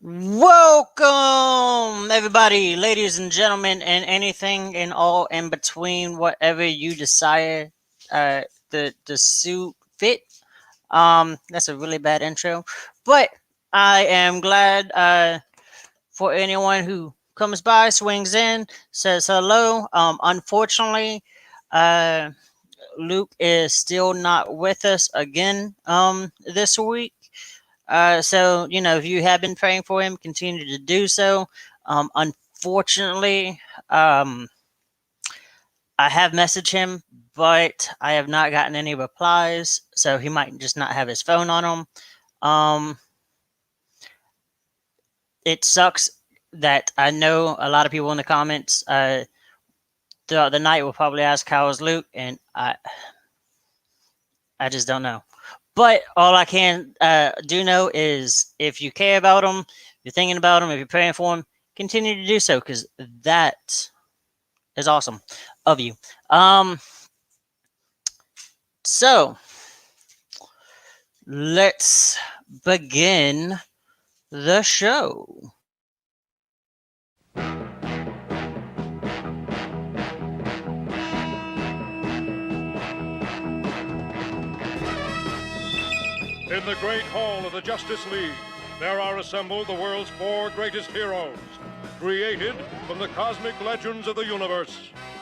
Welcome, everybody, ladies and gentlemen, and anything and all in between, whatever you desire the suit fit. That's a really bad intro, but I am glad for anyone who comes by, swings in, says hello. Unfortunately, uh, Luke is still not with us again this week. So if you have been praying for him, continue to do so. Unfortunately, I have messaged him, but I have not gotten any replies. So he might just not have his phone on him. Um, it sucks that I know a lot of people in the comments throughout the night will probably ask how is Luke, and I just don't know. But all I can do know is if you care about him, if you're thinking about him, if you're praying for him, continue to do so because that is awesome of you. So let's begin the show. In the great hall of the Justice League, there are assembled the world's four greatest heroes, created from the cosmic legends of the universe.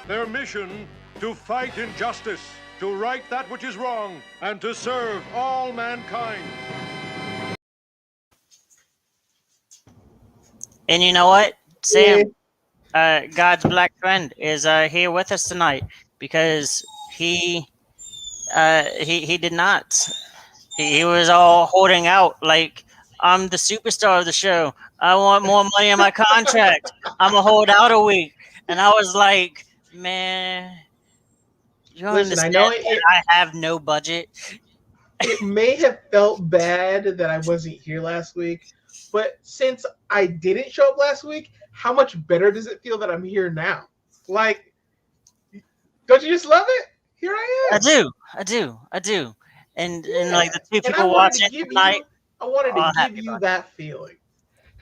Their mission, to fight injustice, to right that which is wrong, and to serve all mankind. And you know what, Sam, God's black friend is here with us tonight because he did not. He was all holding out like I'm the superstar of the show. I want more money in my contract. I'm gonna hold out a week, and I was like, man, you Listen, I understand know that I have no budget. it may have felt bad that I wasn't here last week, but since I didn't show up last week, how much better does it feel that I'm here now? Like, don't you just love it? Here I I am. do, I do, I do, and like the two And I people wanted to watching give tonight, I wanted to are give happy you about that feeling.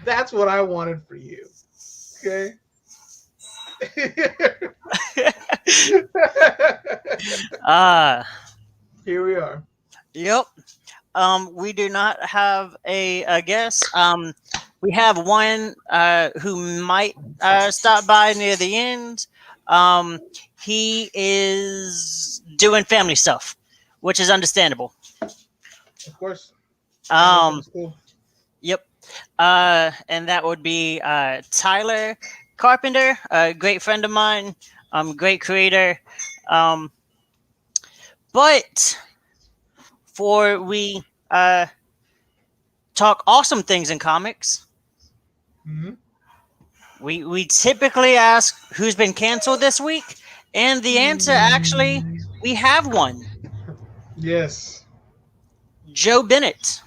That's what I wanted for you. Okay. it. Ah, Here we are. yep. We do not have a guest. We have one who might stop by near the end. Um, he is doing family stuff, which is understandable. Of course. Family Um, stuff's cool. yep. And that would be Tyler Carpenter, a great friend of mine, great creator. Um, but for we talk awesome things in comics, Mm-hmm. we typically ask who's been canceled this week, and the answer actually we have one. Yes. Joe Bennett.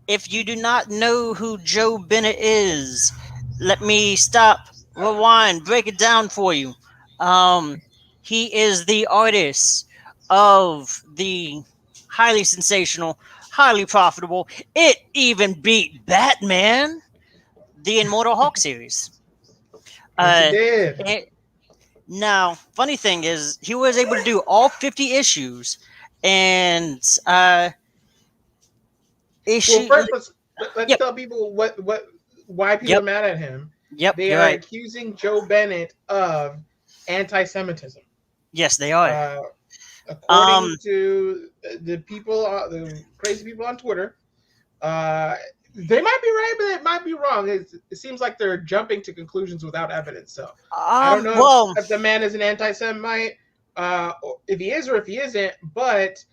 If you do not know who Joe Bennett is, let me stop, rewind, break it down for you. Um, he is the artist of the highly sensational, highly profitable. It even beat Batman, the Immortal Hulk series. Yes, it Uh, did. it, Now, funny thing is, he was able to do all 50 issues, and Well, issue. first let's Yep, tell people why people yep, are mad at him. yep. They You're are right. accusing Joe Bennett of anti-Semitism. Yes, they are. Uh, Um, according to the people, the crazy people on Twitter, uh, they might be right, but they might be wrong. It seems like they're jumping to conclusions without evidence. So I don't know well, if the man is an anti-Semite, or if he is or if he isn't. But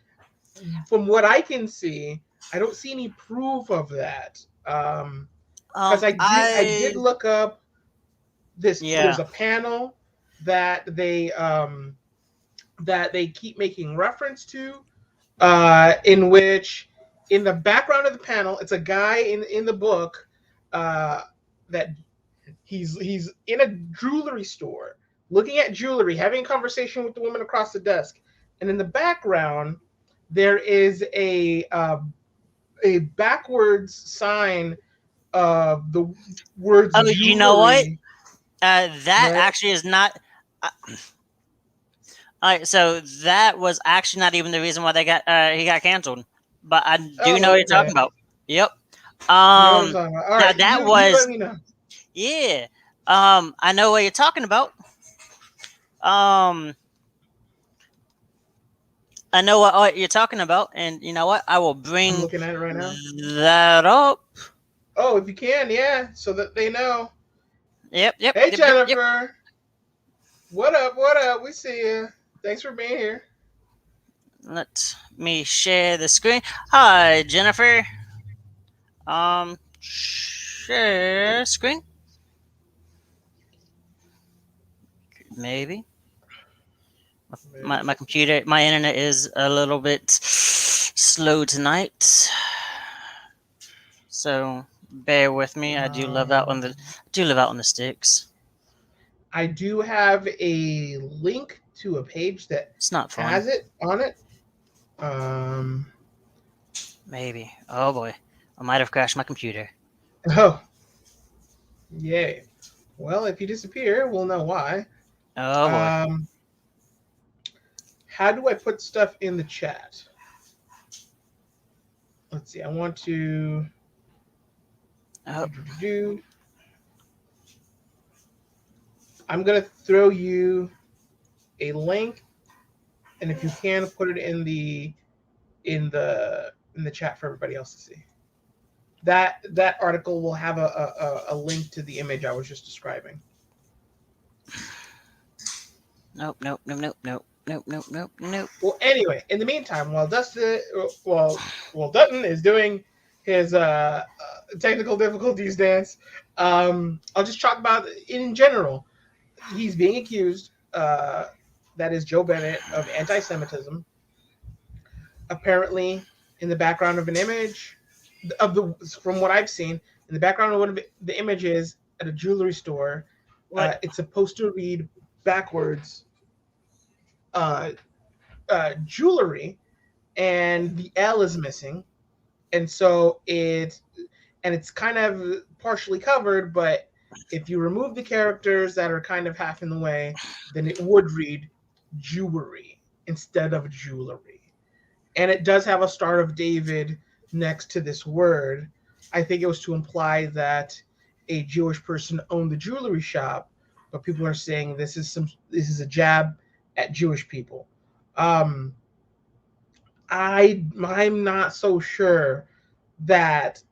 from what I can see, I don't see any proof of that. Because I did I look up this. yeah. There's a panel that they keep making reference to, in which in the background of the panel, it's a guy in the book, that he's in a jewelry store looking at jewelry, having a conversation with the woman across the desk, and in the background there is a backwards sign the words Oh, you know what? jewelry. That Right? actually is not. Uh, all right, so that was actually not even the reason why he got canceled. But I do know what Oh, you're talking okay. about. Yep. You know what I'm Um. talking about. All Now right, that you let was me know. yeah. I know what you're talking about. Um. I know what you're talking about, and you know what? I will I'm bring looking at it right now. that up. Oh, if you can, yeah, so that they know. Yep. Yep. Hey, Yep. Yep. Yep. Jennifer. What up? What up? We see you. Thanks for being here. Let me share the screen. Hi, Jennifer. Share screen. Maybe. My Maybe. computer, my internet is a little bit slow tonight, so bear with me. Um, I do live out on the sticks. I do have a link to a page that It's not fun. has it on it. Um, Maybe. Oh boy, I might have crashed my computer. oh, yay. Well, if you disappear, we'll know why. Oh boy. Um, how do I put stuff in the chat? Let's see. I want to Oh, do. I'm gonna throw you a link, and if you can, put it in the chat for everybody else to see. That article will have a link to the image I was just describing. nope. Nope. Nope. Nope. Nope. Nope. Nope. Nope. Nope. Well, anyway, in the meantime, while Dutton is doing his technical difficulties dance, I'll just talk about in general. He's being accused, that is Joe Bennett, of anti-Semitism. Apparently, in the background of an image of the from what I've seen, in the background of one of the images at a jewelry store, What? it's supposed to read backwards, uh, jewelry, and the L is missing, and so it's kind of partially covered, but if you remove the characters that are kind of half in the way, then it would read jewelry instead of jewelry. And it does have a Star of David next to this word. I think it was to imply that a Jewish person owned the jewelry shop, but people are saying this is a jab at Jewish people. Um, I'm not so sure that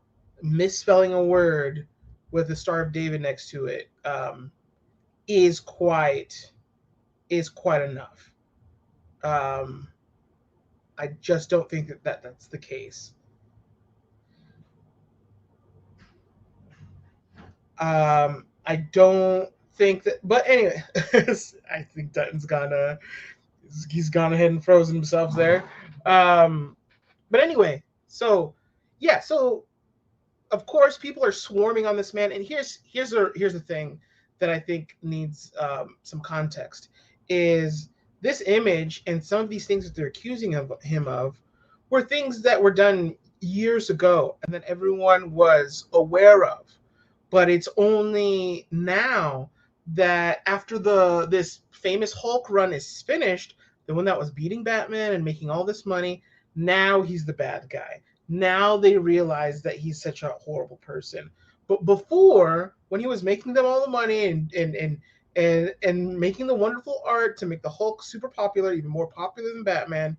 misspelling a word with the Star of David next to it, is quite enough. Um, I just don't think that's the case. I don't think that, but anyway, I think Dutton's gonna he's gone ahead and frozen himself there. Um, but anyway, so yeah, so of course people are swarming on this man, and here's the thing that I think needs some context is this image and some of these things that they're accusing him of were things that were done years ago and that everyone was aware of, but it's only now that after this famous Hulk run is finished, the one that was beating Batman and making all this money, now he's the bad guy. Now they realize that he's such a horrible person. But before, when he was making them all the money and making the wonderful art to make the Hulk super popular, even more popular than Batman,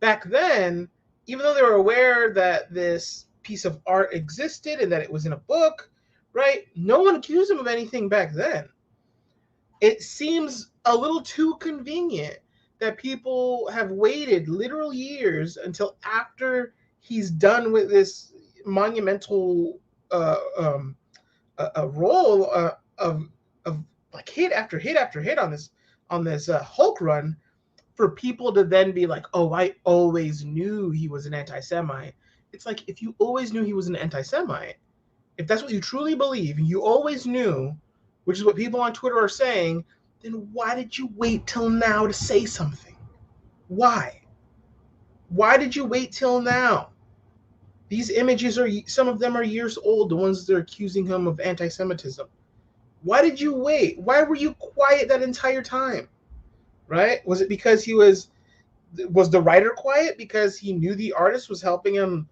back then, even though they were aware that this piece of art existed and that it was in a book, right? No one accused him of anything back then. It seems a little too convenient that people have waited literal years until after he's done with this monumental a role of like hit after hit after hit on this Hulk run for people to then be like, oh, I always knew he was an anti-Semite. It's like, if you always knew he was an anti-Semite, if that's what you truly believe, and you always knew, which is what people on Twitter are saying, then why did you wait till now to say something? Why? Why did you wait till now? These images are, some of them are years old, the ones that are accusing him of anti-Semitism. Why did you wait? Why were you quiet that entire time? Right? Was it because was the writer quiet because he knew the artist was helping him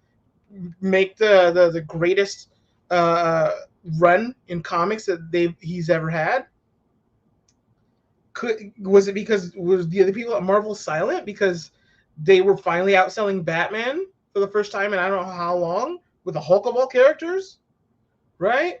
make the greatest uh, run in comics that he's ever had? Was it because was the other people at Marvel silent because they were finally outselling Batman for the first time in I don't know how long with the Hulk of all characters, right?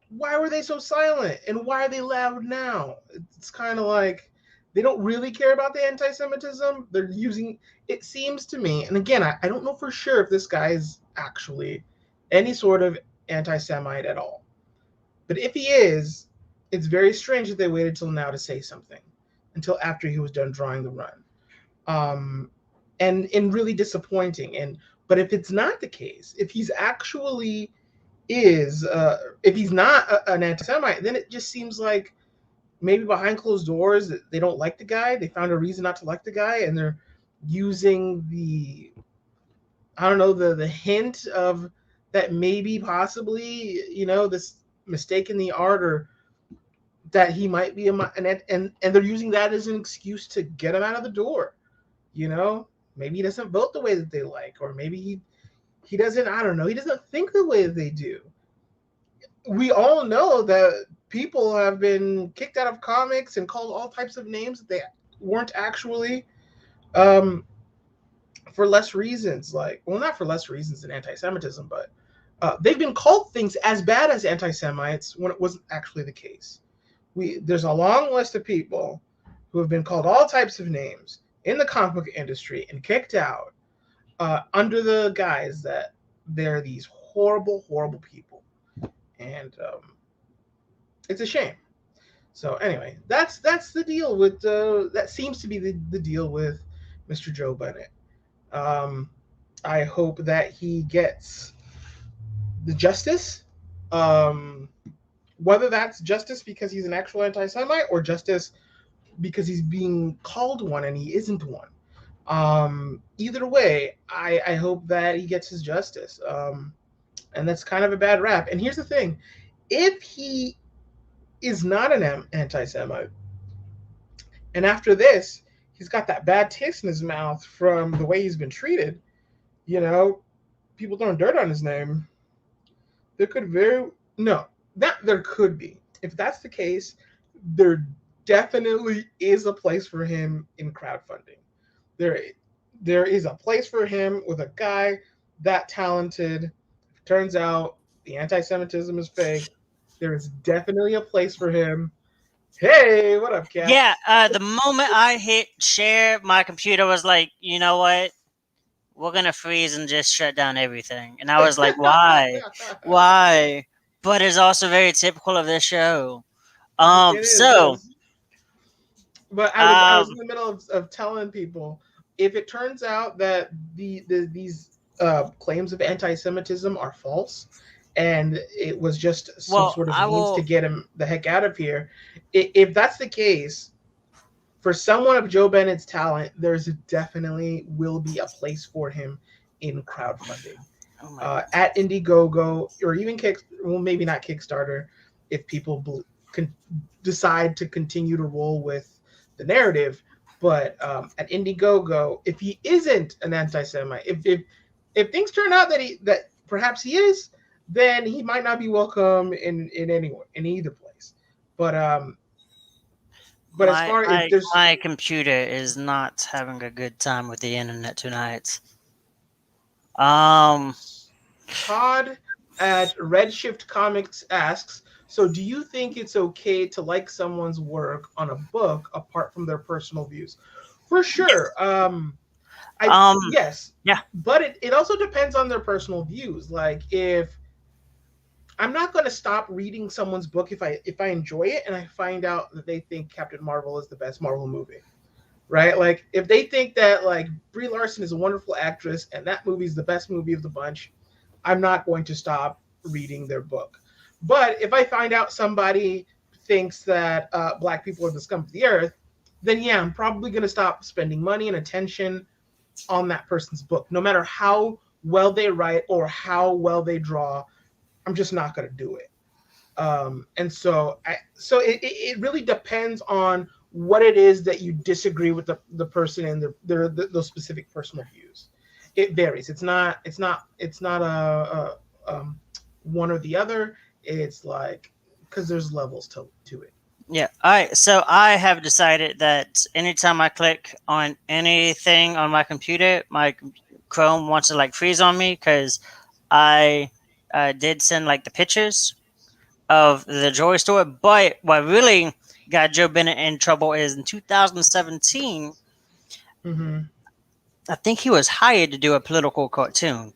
Why were they so silent and why are they loud now? It's kind of like they don't really care about the anti-Semitism. They're using, it seems to me, and again, I don't know for sure if this guy is actually any sort of anti-Semite at all. But if he is, it's very strange that they waited till now to say something, until after he was done drawing the run. And really disappointing. But if it's not the case, if he's actually if he's not an anti-Semite, then it just seems like maybe behind closed doors they don't like the guy. They found a reason not to like the guy, and they're using the, I don't know, the hint of that maybe possibly, this mistake in the art, or that he might be and they're using that as an excuse to get him out of the door. Maybe he doesn't vote the way that they like, or maybe he doesn't, I don't know, he doesn't think the way that they do. We all know that people have been kicked out of comics and called all types of names that they weren't actually, for less reasons, not for less reasons than anti-Semitism, but they've been called things as bad as anti-Semites when it wasn't actually the case. There's a long list of people who have been called all types of names in the comic book industry and kicked out under the guise that they're these horrible, horrible people. And it's a shame. So anyway, that's the deal with that seems to be the deal with Mr. Joe Bennett. I hope that he gets the justice, whether that's justice because he's an actual anti-Semite or justice because he's being called one and he isn't one. Either way, I hope that he gets his justice. And that's kind of a bad rap. And here's the thing. If he is not an anti-Semite, and after this, he's got that bad taste in his mouth from the way he's been treated, people throwing dirt on his name, there could there could be. If that's the case, there definitely is a place for him in crowdfunding. There is a place for him with a guy that talented. Turns out the anti-Semitism is fake. There is definitely a place for him. Hey, what up, Cat? Yeah, the moment I hit share, my computer was like, you know what? We're gonna freeze and just shut down everything. And I was like, why? Why? But it's also very typical of this show. It So is. But I was in the middle of telling people, if it turns out that these claims of anti-Semitism are false, and it was just some sort of means to get him the heck out of here, if that's the case, for someone of Joe Bennett's talent, there's definitely will be a place for him in crowdfunding. At Indiegogo, or even maybe not Kickstarter, if people decide to continue to roll with the narrative. But at Indiegogo, if he isn't an anti-Semite, if things turn out that perhaps he is, then he might not be welcome in either place. But as far as my computer is not having a good time with the internet tonight. Todd at Redshift Comics asks, so do you think it's okay to like someone's work on a book apart from their personal views? For sure. Yes. Yeah. But it also depends on their personal views. Like, if I'm not going to stop reading someone's book if I enjoy it and I find out that they think Captain Marvel is the best Marvel movie, right? Like, if they think that Brie Larson is a wonderful actress and that movie is the best movie of the bunch, I'm not going to stop reading their book. But if I find out somebody thinks that Black people are the scum of the earth, then yeah, I'm probably going to stop spending money and attention on that person's book, no matter how well they write or how well they draw, I'm just not going to do it. And so it really depends on what it is that you disagree with the person and those specific personal views. It varies. It's not one or the other. It's like, because there's levels to it. Yeah. All right. So I have decided that anytime I click on anything on my computer, my Chrome wants to like freeze on me because I did send like the pictures of the jewelry store. But what really got Joe Bennett in trouble is in 2017, Mm-hmm. I think he was hired to do a political cartoon.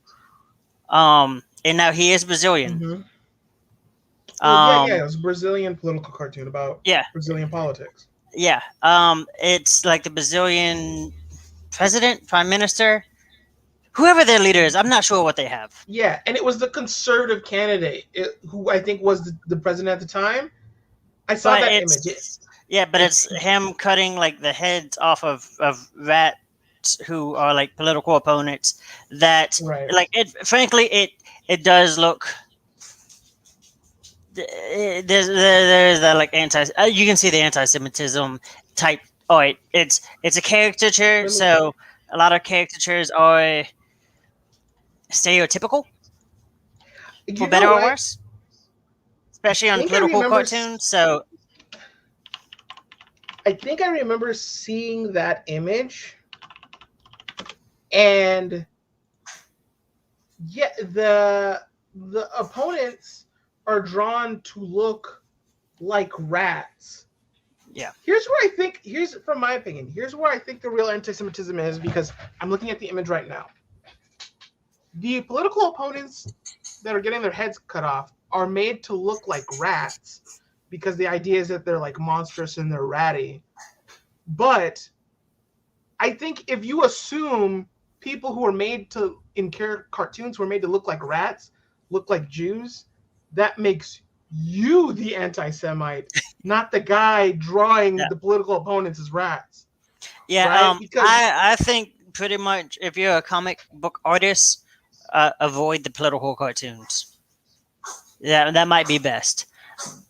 And now he is Brazilian. Mm-hmm. Well, yeah, it Um, was a Brazilian political cartoon about yeah, Brazilian politics. yeah. It's like the Brazilian president, prime minister, whoever their leader is. I'm not sure what they have, Yeah, and it was the conservative candidate who I think was the president at the time. I saw but that image. it's him cutting like the heads off of rats who are like political opponents. That Right. like it. Frankly, it does look. There's that like anti. You can see the anti-Semitism type. Oh, it's a caricature, Let me see. so a lot of caricatures are stereotypical, for You know better or what? worse, I especially on think I political remember. cartoons. So I think I remember seeing that image, and yeah, the opponents are drawn to look like rats. yeah, Here's where I think. Here's from my opinion. Here's where I think the real anti-Semitism is, because I'm looking at the image right now. The political opponents that are getting their heads cut off are made to look like rats because the idea is that they're like monstrous and they're ratty. But I think if you assume people who are made to in cartoons who are made to look like rats look like Jews, that makes you the anti-Semite, not the guy drawing yeah, the political opponents as rats, yeah. right? Because I think pretty much if you're a comic book artist, avoid the political cartoons. Yeah, that might be best. I'm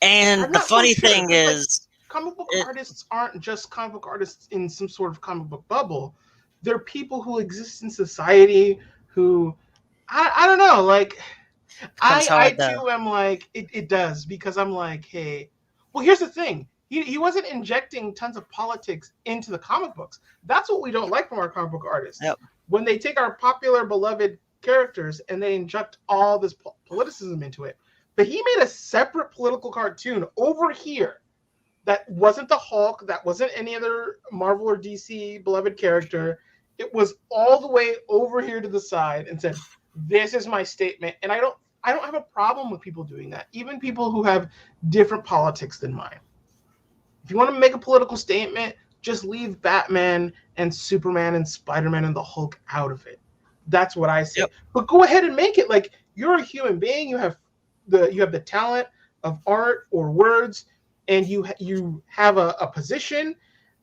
And the not so funny sure, thing because like is, comic book it artists aren't just comic book artists in some sort of comic book bubble. They're people who exist in society who I don't know, like becomes I hard though. too am like it does, because I'm like, hey, well, here's the thing. He wasn't injecting tons of politics into the comic books. That's what we don't like from our comic book artists. Yep. When they take our popular beloved characters and they inject all this politicism into it. But he made a separate political cartoon over here that wasn't the Hulk, that wasn't any other Marvel or DC beloved character. It was all the way over here to the side and said, "This is my statement." And I don't have a problem with people doing that, even people who have different politics than mine. If you want to make a political statement, just leave Batman and Superman and Spider-Man and the Hulk out of it. That's what I say. Yep. But go ahead and make it. Like, you're a human being. You have the talent of art or words, and you have a position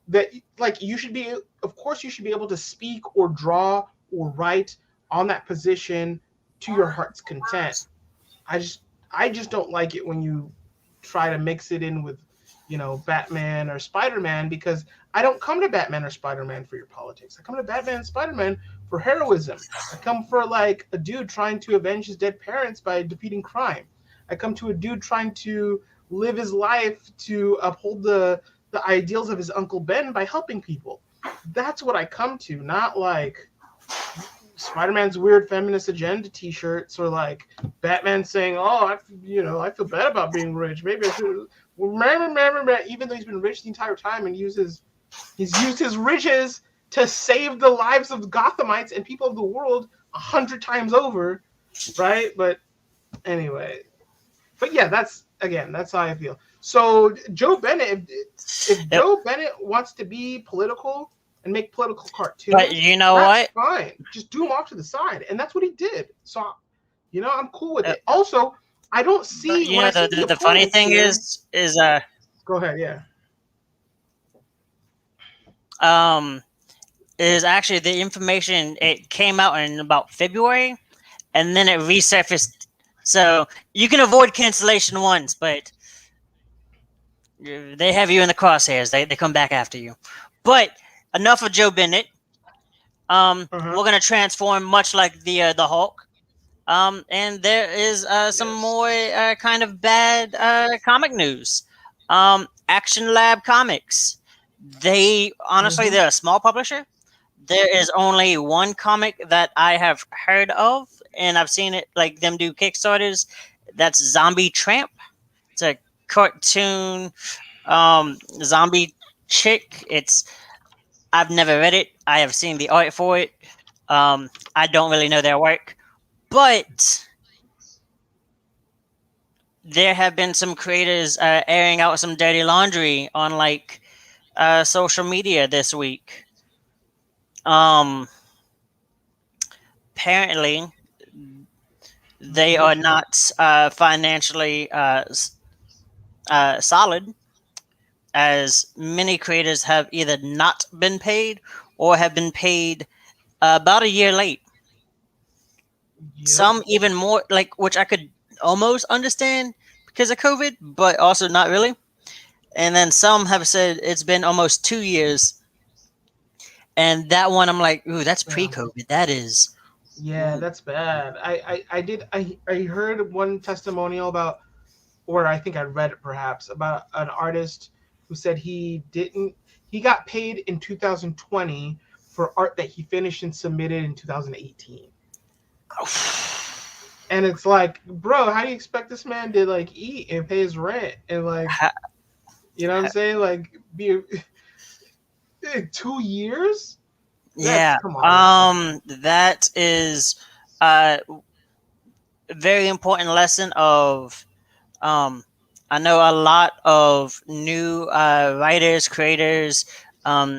that, like, you should be. Of course, you should be able to speak or draw or write on that position to your heart's content. I just don't like it when you try to mix it in with, Batman or Spider-Man, because I don't come to Batman or Spider-Man for your politics. I come to Batman and Spider-Man for heroism. I come for like a dude trying to avenge his dead parents by defeating crime. I come to a dude trying to live his life to uphold the ideals of his Uncle Ben by helping people. That's what I come to, not like Spider-Man's weird feminist agenda T-shirts, or like Batman saying, "Oh, I feel bad about being rich. Maybe I should." Even though he's been rich the entire time and he's used his riches to save the lives of Gothamites and people of the world 100 times over, right? But anyway, but yeah, that's how I feel. So Joe Bennett, if Yep. Joe Bennett wants to be political and make political But cartoons, you know that's what? fine. Just do them off to the side, and that's what he did. So, I'm cool with Yep. it. Also, I don't But see you when I know see the the funny opponents thing here. is Go ahead, yeah. um is actually the information. It came out in about February, and then it resurfaced. So you can avoid cancellation once, but they have you in the crosshairs. They come back after you. But enough of Joe Bennett. Uh-huh. We're gonna transform much like the Hulk. And there is some Yes. more kind of bad comic news. Action Lab Comics. They honestly, Mm-hmm. they're a small publisher. There is only one comic that I have heard of, and I've seen it like them do Kickstarters. That's Zombie Tramp. It's a cartoon zombie chick. It's I've never read it. I have seen the art for it. I don't really know their work, but there have been some creators airing out some dirty laundry on like social media this week. Um, Apparently, they are Okay. not financially solid, as many creators have either not been paid or have been paid about a year late. Yep. Some even more, like which I could almost understand because of COVID, but also not really. And then some have said it's been almost 2 years, and that one I'm like, ooh, that's Yeah. pre-COVID. That is, Yeah, ooh, that's bad. I heard one testimonial about, or I think I read it perhaps, about an artist who said he got paid in 2020 for art that he finished and submitted in 2018. And it's like, bro, how do you expect this man to like eat and pay his rent and like, ha- you know what I'm ha- saying? Like be 2 years? That's, yeah. come on, man. That is a very important lesson of Um, I know a lot of new writers, creators,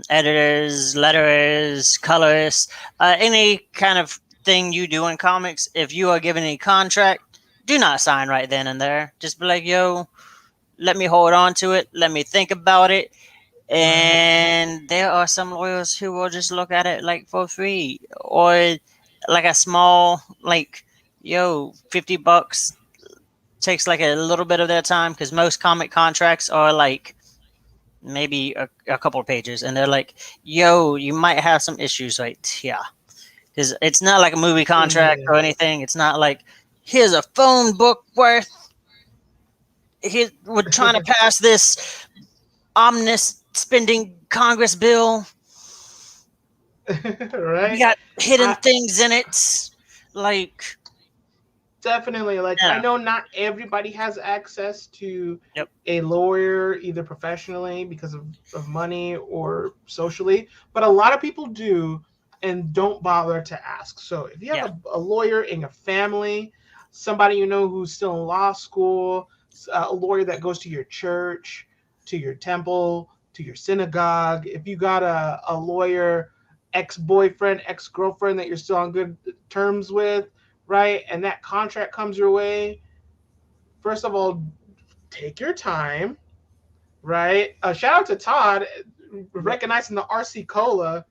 editors, letterers, colorists, any kind of thing you do in comics. If you are given a contract, do not sign right then and there. Just be like, yo, let me hold on to it. Let me think about it. Right. And there are some lawyers who will just look at it like for free or like a small, like, yo, $50 takes like a little bit of their time because most comic contracts are like maybe a couple of pages, and they're like, "Yo, you might have some issues right here," because it's not like a movie contract Yeah. or anything. It's not like here's a phone book worth. Here, we're trying to pass this omnibus spending Congress bill. We Right? got hidden I things in it, like definitely, like, I yeah, know not everybody has access to yep, a lawyer either professionally because of money or socially, but a lot of people do and don't bother to ask. So if you have yeah, a lawyer in your family, somebody you know who's still in law school, a lawyer that goes to your church, to your temple, to your synagogue, if you got a lawyer, ex-boyfriend, ex-girlfriend that you're still on good terms with, right? And that contract comes your way, first of all, take your time, right? Shout out to Todd yep. recognizing the RC Cola.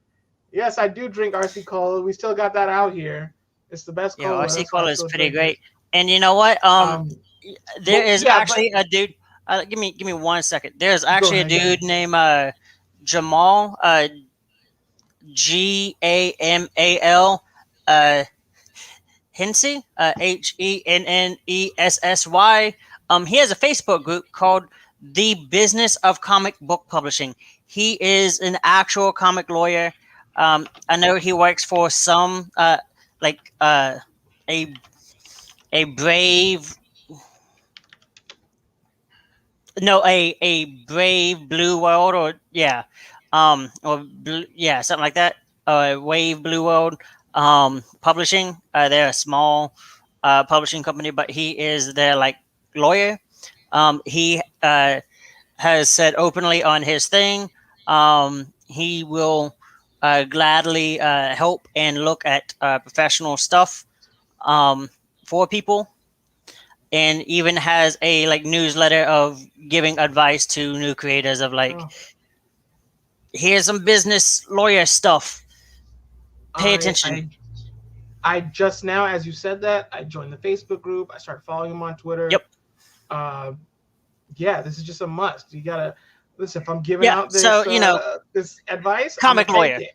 Yes, I do drink RC Cola. We still got that out here. It's the best Yeah, cola. RC That's why I Cola is still pretty drink it. great. And you know what? Um, There but is yeah, but actually a dude. Give me 1 second. There's go actually a ahead, go dude ahead. named Jamal Gamal Hensey Hennessy. He has a Facebook group called The Business of Comic Book Publishing. He is an actual comic lawyer. I know he works for some like a a brave no a brave blue world, or yeah, or blue, yeah, something like that, wave blue world publishing. They're a small publishing company, but he is their like lawyer. He has said openly on his thing, he will gladly help and look at professional stuff um, for people, and even has a like newsletter of giving advice to new creators of like, Oh, here's some business lawyer stuff. Pay attention. I just now, as you said that, I joined the Facebook group. I started following him on Twitter. Yep. Yeah, this is just a must. You gotta listen. If I'm giving Yeah, out this, so, this advice, comic I'm gonna take lawyer.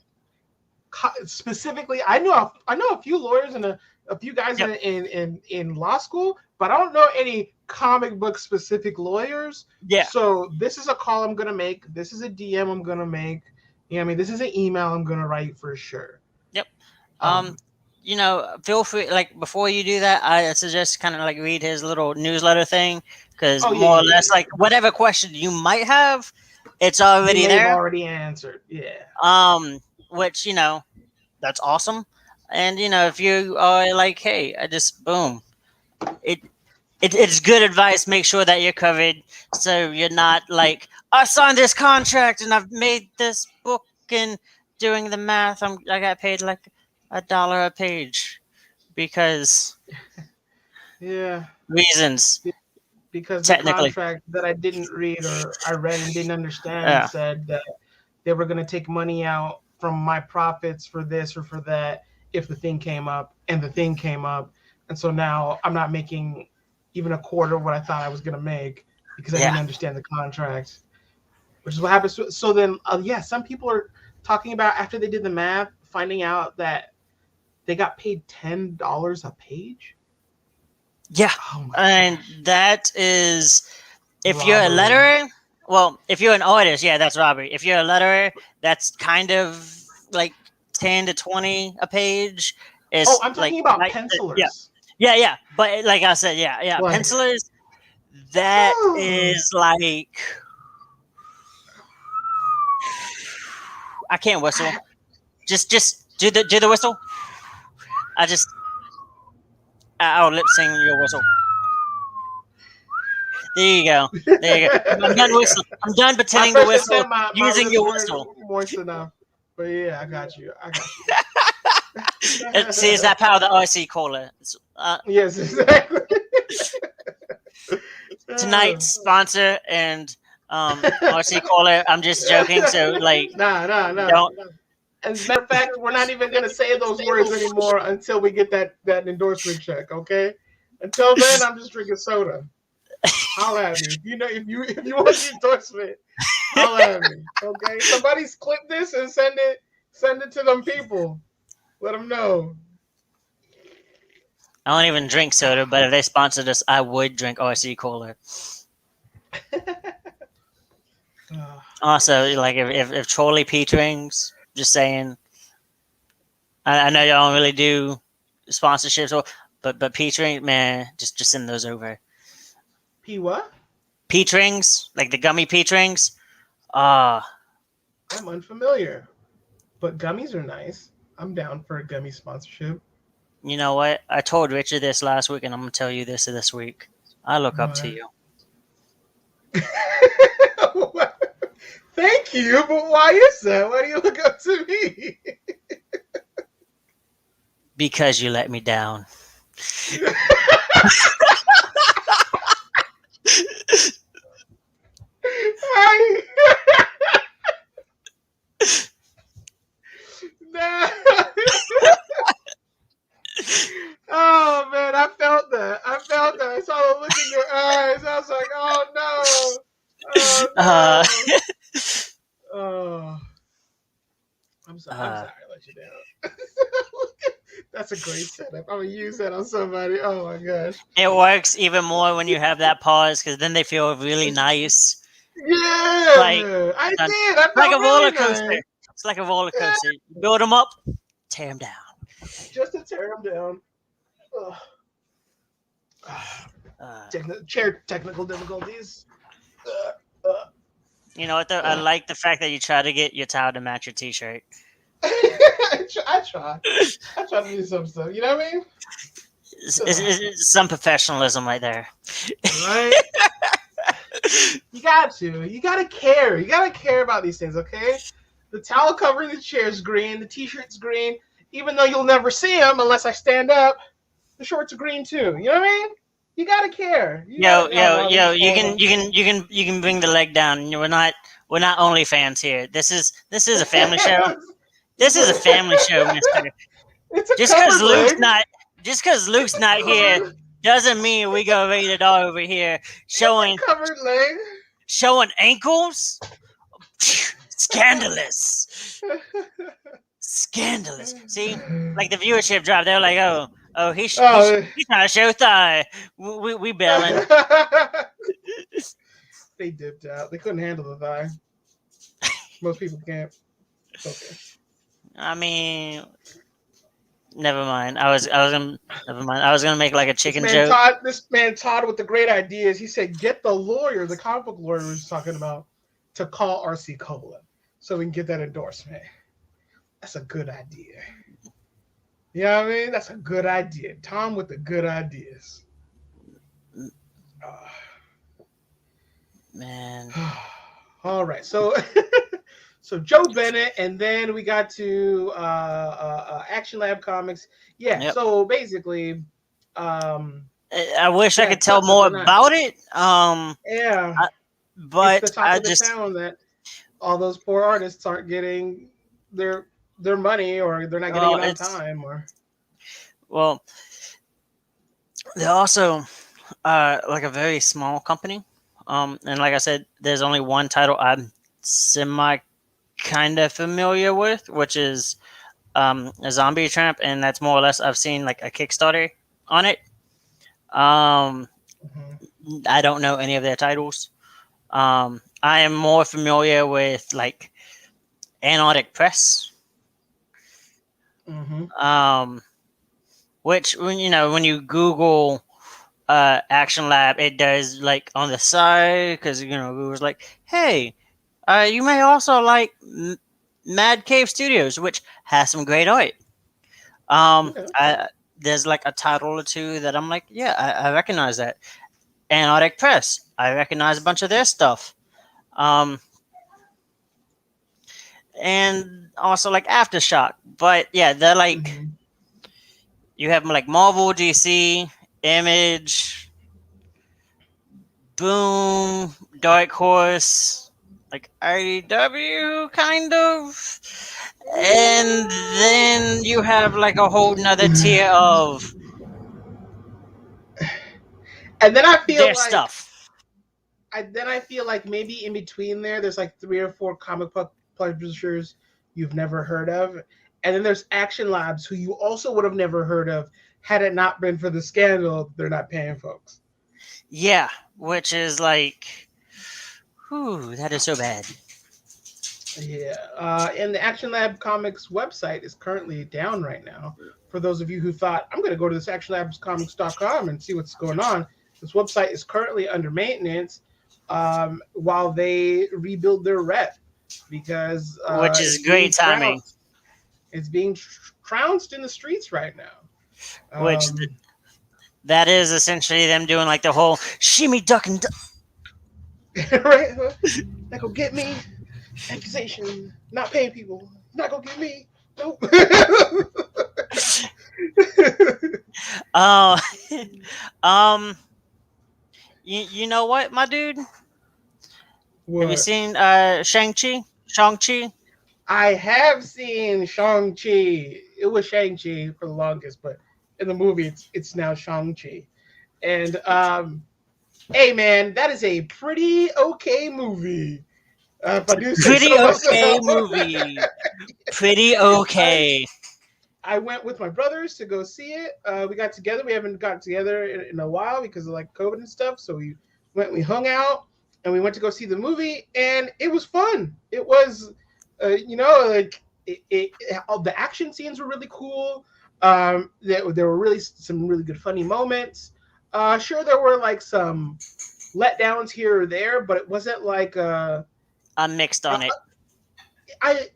it. Specifically, I know a few lawyers and a few guys Yep. in law school, but I don't know any comic book specific lawyers. Yeah. So this is a call I'm gonna make. This is a DM I'm gonna make. You know what I mean? This is an email I'm gonna write for sure. Yep. You know, feel free, like, before you do that, I suggest kind of like read his little newsletter thing, because more or less, like, whatever question you might have, it's already there. Already answered. Yeah. Which, you know, that's awesome. And, you know, if you are like, hey, I just boom, it's good advice. Make sure that you're covered, so you're not like, I signed this contract and I've made this book, and doing the math, I got paid like $1 a page because reasons. Because the Technically. contract that I didn't read or I read and didn't understand said that they were going to take money out from my profits for this or for that if the thing came up, and the thing came up, and so now I'm not making even a quarter of what I thought I was going to make because I didn't understand the contract, which is what happens. So then, some people are talking about, after they did the math, finding out that they got paid $10 a page. Yeah, and that is, if you're a letterer, well, if you're an artist, yeah, that's robbery. If you're a letterer, that's kind of like 10 to 20 a page. I'm talking about pencilers. Yeah. But like I said, pencilers, that is like, I can't whistle. Just do the whistle. I'll lip sing your whistle. There you go. I'm done whistling. I'm done pretending to whistle using your whistle. Moist enough. But yeah, I got you. See, it's that power of the RC caller. Yes, exactly. Tonight's sponsor and RC caller. I'm just joking. So like, no. Don't. As a matter of fact, we're not even going to say those words anymore until we get that endorsement check, okay? Until then, I'm just drinking soda. Holla at me. If you want the endorsement, holla at me, okay? Somebody's clip this and send it to them people. Let them know. I don't even drink soda, but if they sponsored us, I would drink RC Cola. Also, like, if Trolley Peach rings, just saying. I know y'all don't really do sponsorships, but Peach rings, man, just send those over. P what? Peach rings, like the gummy peach rings. I'm unfamiliar, but gummies are nice. I'm down for a gummy sponsorship. You know what? I told Richard this last week, and I'm gonna tell you this week. I look up to you. Thank you, but why is that? Why do you look up to me? Because you let me down. Oh man, I felt that. I saw the look in your eyes. I was like, oh no. Oh, I'm sorry. I let you down. That's a great setup. I'm gonna use that on somebody. Oh my gosh. It works even more when you have that pause, because then they feel really nice. Yeah, like I did. I like a roller really coaster. nice. It's like a roller coaster. You build them up, tear them down. Just to tear them down. Technical difficulties. You know what, though? I like the fact that you try to get your towel to match your t-shirt. I try to do some stuff. You know what I mean? It's some professionalism right there. Right? You got to care. You got to care about these things, okay? The towel covering the chair is green. The t-shirt's green. Even though you'll never see them unless I stand up, the shorts are green too. You know what I mean? You gotta care. You can bring the leg down. We're not OnlyFans here. This is a family show. This is a family show, Mister. It's a Just because covered Luke's leg. not, just because Luke's not here, doesn't mean we go rated R over here It's a showing covered leg. ankles. Scandalous, scandalous. See, like the viewership drop. They're like, oh, Oh. he's trying to show thigh. We bailing. They dipped out. They couldn't handle the thigh. Most people can't. It's okay. I mean, never mind. Never mind. I was gonna make like a chicken joke. This man Todd with the great ideas. He said, "Get the lawyer, the comic book lawyer we was talking about, to call RC Cola, so we can get that endorsement." That's a good idea. You know what I mean? That's a good idea. Tom with the good ideas. Man. All right, so so Joe Bennett, and then we got to Action Lab Comics. Yeah, Yep. so basically, I wish I yeah, could tell but more they're not. about it. Yeah, it's But the talk I of the just town that all those poor artists aren't getting their money, or they're not getting well, it on it's time, or well, they're also like a very small company. And like I said, there's only one title I'm semi kind of familiar with, which is a Zombie Tramp, and that's more or less I've seen like a Kickstarter on it. I don't know any of their titles. I am more familiar with like Antarctic Press, which when you Google Action Lab, it does like on the side because Google's like, hey, you may also like Mad Cave Studios, which has some great art. Okay. There's like a title or two that I'm like, yeah, I recognize that. Antarctic Press, I recognize a bunch of their stuff. And also like Aftershock, but yeah, they're like you have like Marvel, DC, Image, Boom, Dark Horse, like IDW kind of, and then you have like a whole nother tier of And then I feel their like stuff. maybe in between there's like 3 or 4 comic book publishers you've never heard of, and then there's Action Labs who you also would have never heard of had it not been for the scandal they're not paying folks. Yeah, which is like, whew, that is so bad. Yeah, and the Action Lab Comics website is currently down right now. For those of you who thought, I'm going to go to this actionlabscomics.com and see what's going on, this website is currently under maintenance while they rebuild their rep, because Which is great timing. It's being trounced in the streets right now. Which that is essentially them doing like the whole shimmy duck and right? That go get me. Accusation. Not paying people. Not gonna get me. Nope. uh, you know what, my dude? What? Have you seen Shang-Chi? Shang-Chi? I have seen Shang-Chi. It was Shang-Chi for the longest, but in the movie it's now Shang-Chi. And hey man, that is a pretty okay movie. If I do say Pretty so okay myself. movie. Pretty okay. I went with my brothers to go see it. We got together. We haven't gotten together in a while because of like COVID and stuff. So we hung out, and we went to go see the movie, and it was fun. It was, like the action scenes were really cool. There were really some really good funny moments. Sure, there were like some letdowns here or there, but it wasn't like I'm mixed on it.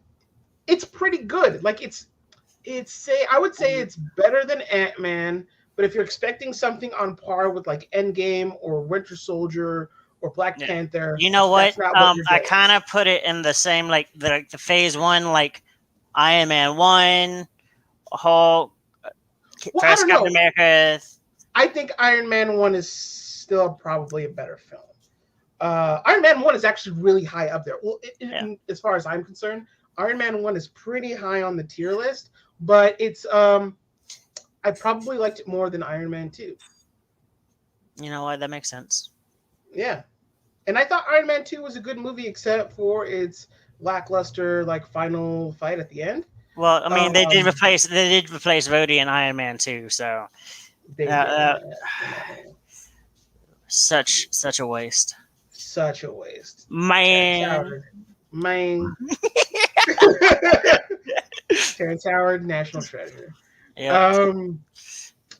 It's pretty good. Like I would say it's better than Ant-Man, but if you're expecting something on par with like Endgame or Winter Soldier or Black Panther, You know what? that's not what you're I getting. kind of put it in the same like the phase one, like Iron Man 1, Hulk, Well, I first don't Captain know. America. I think Iron Man 1 is still probably a better film. Iron Man 1 is actually really high up there. Well, as far as I'm concerned, Iron Man 1 is pretty high on the tier list, but it's I probably liked it more than Iron Man 2. You know what? That makes sense. Yeah. And I thought Iron Man 2 was a good movie except for its lackluster like final fight at the end. Well, I mean, they did Um, replace Rhodey in Iron Man 2, so they did. uh, Yeah. such a waste. Such a waste. Terrence Man. Howard. Man. Terrence Howard, national treasure. Yeah.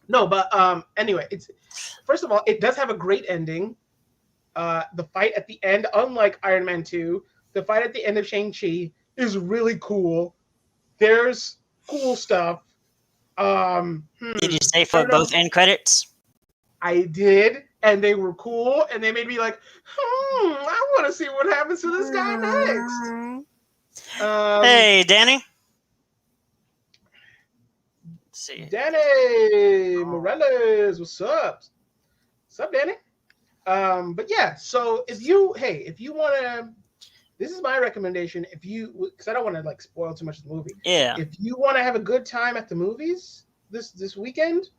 No, but anyway, it's first of all, it does have a great ending. The fight at the end, unlike Iron Man 2, the fight at the end of Shang-Chi is really cool. There's cool stuff. Did you stay I for don't know. both end credits? I did, and they were cool, and they made me like, I want to see what happens to this guy next. Hey, Danny. Let's see. Danny Morales, what's up? What's up, Danny? But yeah, so if you want to, this is my recommendation. If you, because I don't want to like spoil too much of the movie. Yeah. If you want to have a good time at the movies this weekend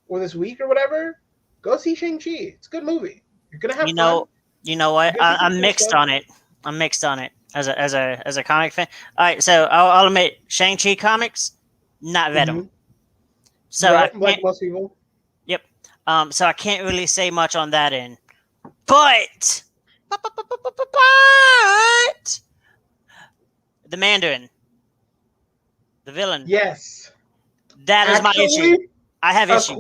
or this week or whatever, go see Shang-Chi. It's a good movie. You're gonna have fun. You know what? I'm mixed on it. I'm mixed on it as a comic fan. All right, so I'll admit, Shang-Chi comics, not Venom. Mhm. So Right, like most people. Yep. So I can't really say much on that end. But the Mandarin, the villain. Yes. That is my issue. I have issues.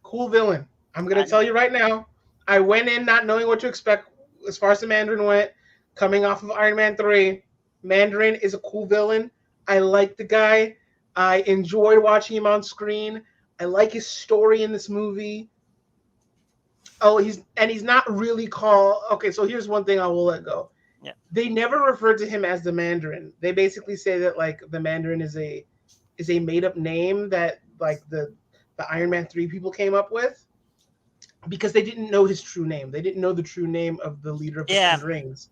Cool villain. I'm gonna tell you right now. I went in not knowing what to expect as far as the Mandarin went. Coming off of Iron Man 3, Mandarin is a cool villain. I like the guy. I enjoyed watching him on screen. I like his story in this movie. Oh, he's not really called. Okay, so here's one thing I will let go. Yeah. They never referred to him as the Mandarin. They basically say that like the Mandarin is a made up name that like the Iron Man 3 people came up with because they didn't know his true name. They didn't know the true name of the leader of the Ten Rings.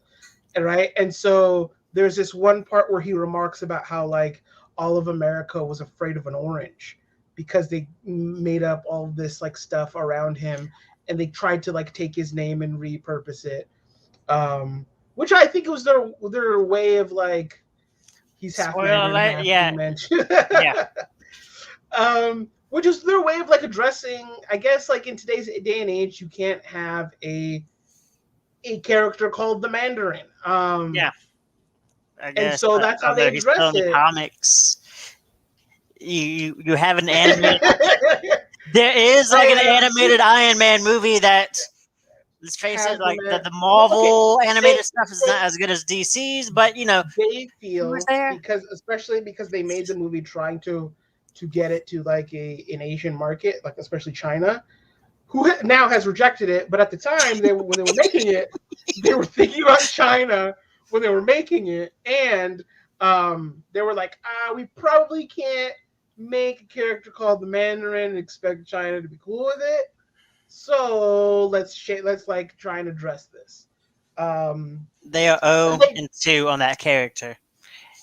Right? And so there's this one part where he remarks about how like all of America was afraid of an orange because they made up all this like stuff around him and they tried to like take his name and repurpose it. Which I think was their way of like he's half Mandarin, half Manchu. Yeah. Which is their way of like addressing, I guess, like in today's day and age, you can't have a character called the Mandarin. Yeah. I guess, and so that's how they address it. Comics. You have an animated. There is like an animated Iron Man movie that, let's face it, like the Marvel animated stuff is not as good as DC's, but you know they feel especially because they made the movie trying to get it to like an Asian market, like especially China, who now has rejected it. But at the time, when they were making it, they were thinking about China when they were making it, and they were like, we probably can't make a character called the Mandarin and expect China to be cool with it. So let's like try and address this. They are 0-2 on that character.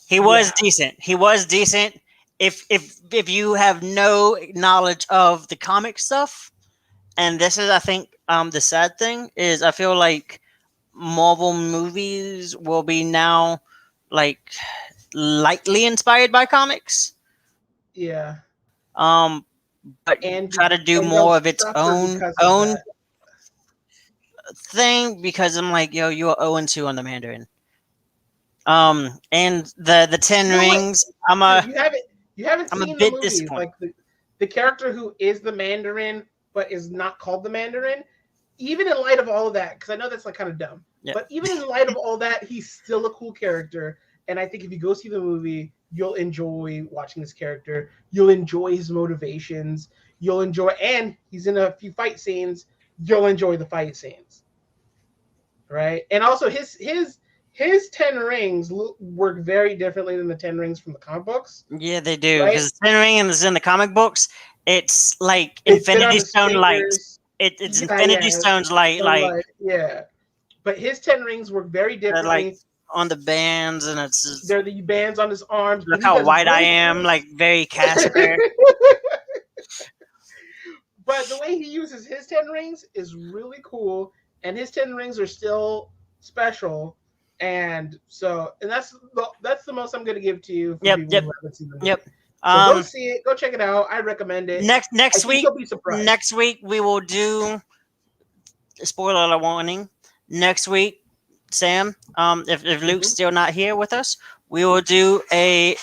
He was decent. He was decent. If you have no knowledge of the comic stuff, and this is, I think, the sad thing is, I feel like Marvel movies will be now like lightly inspired by comics. Yeah. But try to do more of its own thing because I'm like, yo, you are 0-2 on the Mandarin. And the Ten Rings, you haven't seen the movies. Like the character who is the Mandarin but is not called the Mandarin, even in light of all of that, because I know that's like kind of dumb. Yeah. But even in light of all that, he's still a cool character. And I think if you go see the movie, you'll enjoy watching this character. You'll enjoy his motivations. And he's in a few fight scenes. You'll enjoy the fight scenes, right? And also his 10 rings work very differently than the 10 rings from the comic books. Yeah, they do. Because the 10 rings in the comic books, it's like Infinity Stone lights. It's Infinity Stone's light. Yeah. But his 10 rings work very differently on the bands, and it's just, They're the bands on his arms. look But he how does white I great am, things. like very Casper. But the way he uses his 10 rings is really cool, and his 10 rings are still special. And that's the most I'm going to give to you for Yep, people yep, who haven't seen the movie. yep. So go see it, go check it out. I recommend it. Next I next think week, you'll be surprised. next week we will do spoiler alert warning. Next week, Sam, if Luke's Mhm. still not here with us, we will do a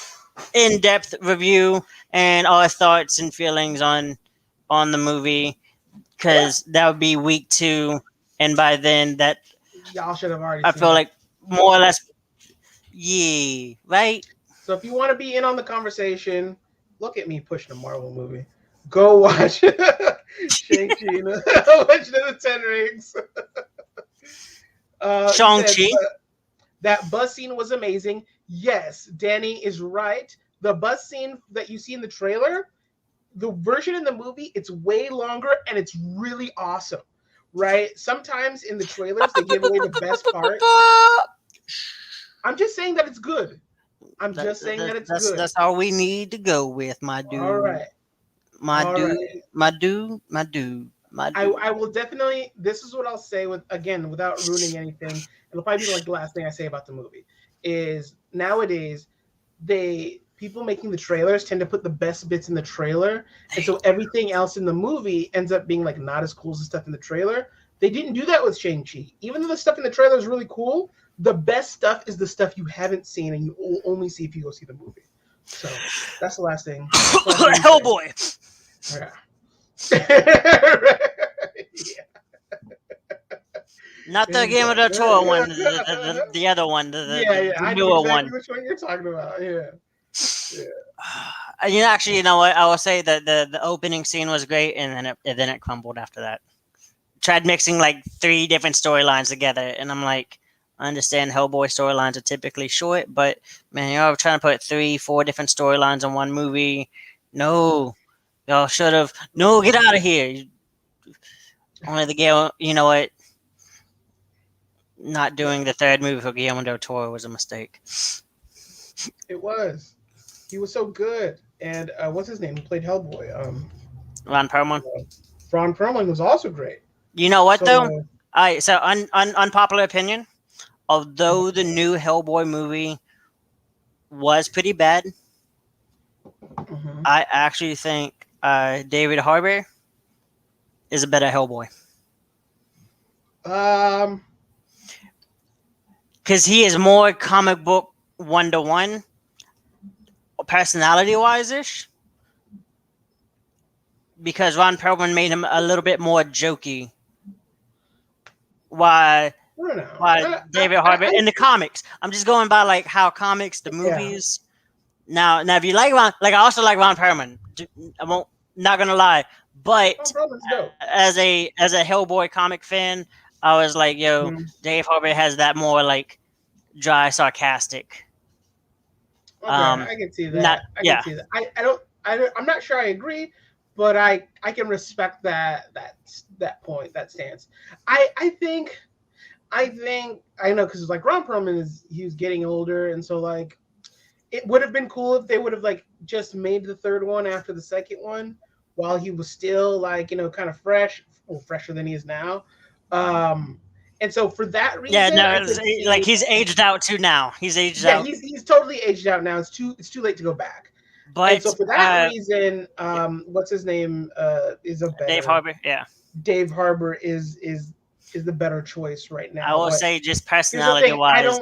in-depth review and our thoughts and feelings on the movie, Yeah, because that would be week 2, and by then that y'all should have already I seen feel it. like more or less, yeah, right. So if you want to be in on the conversation, look at me pushing a Marvel movie. Go watch Shang-Chi and Legend of the Ten Rings. You said Shang-Chi. that bus scene was amazing. Yes, Danny is right. The bus scene that you see in the trailer, the version in the movie, it's way longer and it's really awesome. Right? Sometimes in the trailers they give away the best parts. I'm just saying that it's good. I'm just saying that it's good. That's all we need to go with, my All dude. right. My All dude. right. My dude. My dude. My dude. I will definitely. This is what I'll say with again without ruining anything. It'll probably be like the last thing I say about the movie is nowadays people making the trailers tend to put the best bits in the trailer, and so everything else in the movie ends up being like not as cool as the stuff in the trailer. They didn't do that with Shang-Chi. Even though the stuff in the trailer is really cool, the best stuff is the stuff you haven't seen and you will only see if you go see the movie. So that's the last thing. Hellboy. Yeah. Yeah. Not the Game of the Toro one, the other one, Yeah, the I know newer exactly one. which one you're talking about. Yeah. You know what? I will say that the opening scene was great, and then it crumbled after that. Tried mixing like 3 different storylines together, and I'm like, I understand Hellboy storylines are typically short, but man, y'all trying to put 3, 4 different storylines in one movie. No, y'all should have. No, get out of here. Only the Guillermo. You know what? Not doing the third movie for Guillermo del Toro was a mistake. It was. He was so good. And what's his name? Who played Hellboy? Ron Perlman. Ron Perlman was also great. You know what So though? So unpopular opinion. Although the new Hellboy movie was pretty bad, mhm. I actually think David Harbour is a better Hellboy um, because he is more comic book 1-to-1, personality wise ish. Because Ron Perlman made him a little bit more jokey. Why? I don't know. Why David Harbour in the comics? I'm just going by like how comics, the Yeah. movies. Now if you like Ron, like I also like Ron Perlman. I won't, not gonna lie, but Ron Perlman's dope. as a Hellboy comic fan, I was like, yo, Mhm. Dave Harbour has that more like dry, sarcastic. Okay, I can see that. Not I yeah. can see that. I'm not sure I agree, but I can respect that point, that stance. I think I know because like Ron Perlman he was getting older, and so like it would have been cool if they would have like just made the third one after the second one while he was still like kind of fresh, well, fresher than he is now. And so for that reason, Yeah, no, I could see, like he's aged out too now. He's aged yeah, out. he's totally aged out now. It's too late to go back. But And so for that reason, what's his name is a better Dave Harbour, yeah. Dave Harbour is the better choice right now. I will But say just here's the personality thing, wise.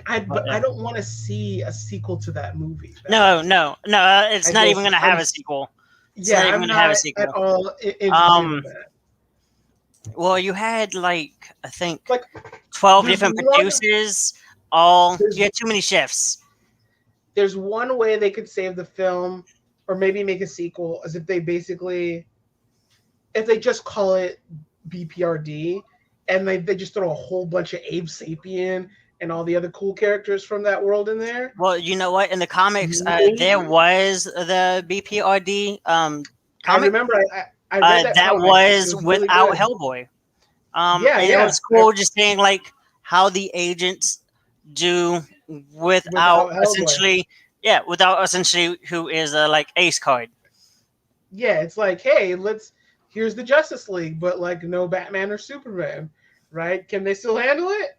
I don't want to see a sequel to that movie. No, it's not even going to have a sequel. It's not even I'm going to have a not sequel. at all interested in that. Well, you had like I think Like 12 there's different one- producers. You had too many chefs. There's one way they could save the film, or maybe make a sequel, as if they just call it BPRD, and they just throw a whole bunch of Abe Sapien and all the other cool characters from that world in there. Well, you know what? In the comics, there was the BPRD I comic. remember I read that. That comic. was It really without good. Hellboy. Yeah, and yeah. it was cool just seeing like how the agents do without without Hellboy. essentially, yeah, without essentially who is a like ace card. Yeah, it's like, hey, here's the Justice League, but like no Batman or Superman, right? Can they still handle it?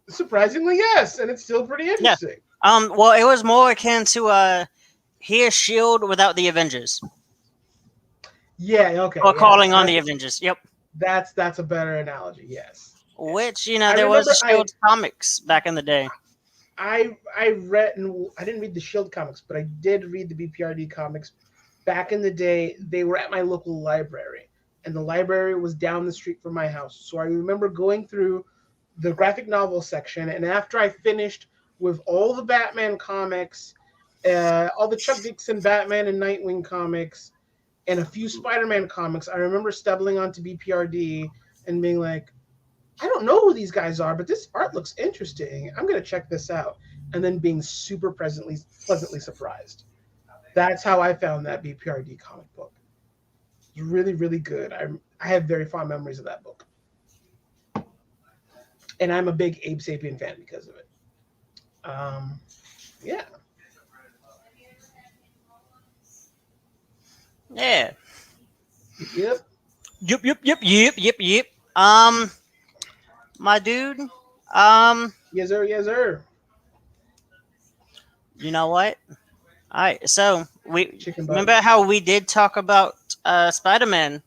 Surprisingly, yes, and it's still pretty Yeah. interesting. Well, it was more akin to here's Shield without the Avengers, Yeah, okay, or yeah, calling on the Avengers. Yep. that's a better analogy. Yes, Which I there was remember a Shield comics back in the day. I read, and I didn't read the Shield comics, but I did read the BPRD comics. Back in the day, they were at my local library, and the library was down the street from my house. So I remember going through the graphic novel section, and after I finished with all the Batman comics, all the Chuck Dixon Batman and Nightwing comics, and a few Spider-Man comics, I remember stumbling onto BPRD and being like, I don't know who these guys are, but this art looks interesting. I'm going to check this out. And then being super pleasantly surprised. That's how I found that BPRD comic book. It's really, really good. I have very fond memories of that book. And I'm a big Abe Sapien fan because of it. Yeah. Yeah. Yep. Yep. Yep. Yep. Yep. Yep. Yep. Um, my dude. Um, Yes, sir. Yes, sir. you know what? All right. So we Chicken butt. remember how we did talk about Spider Man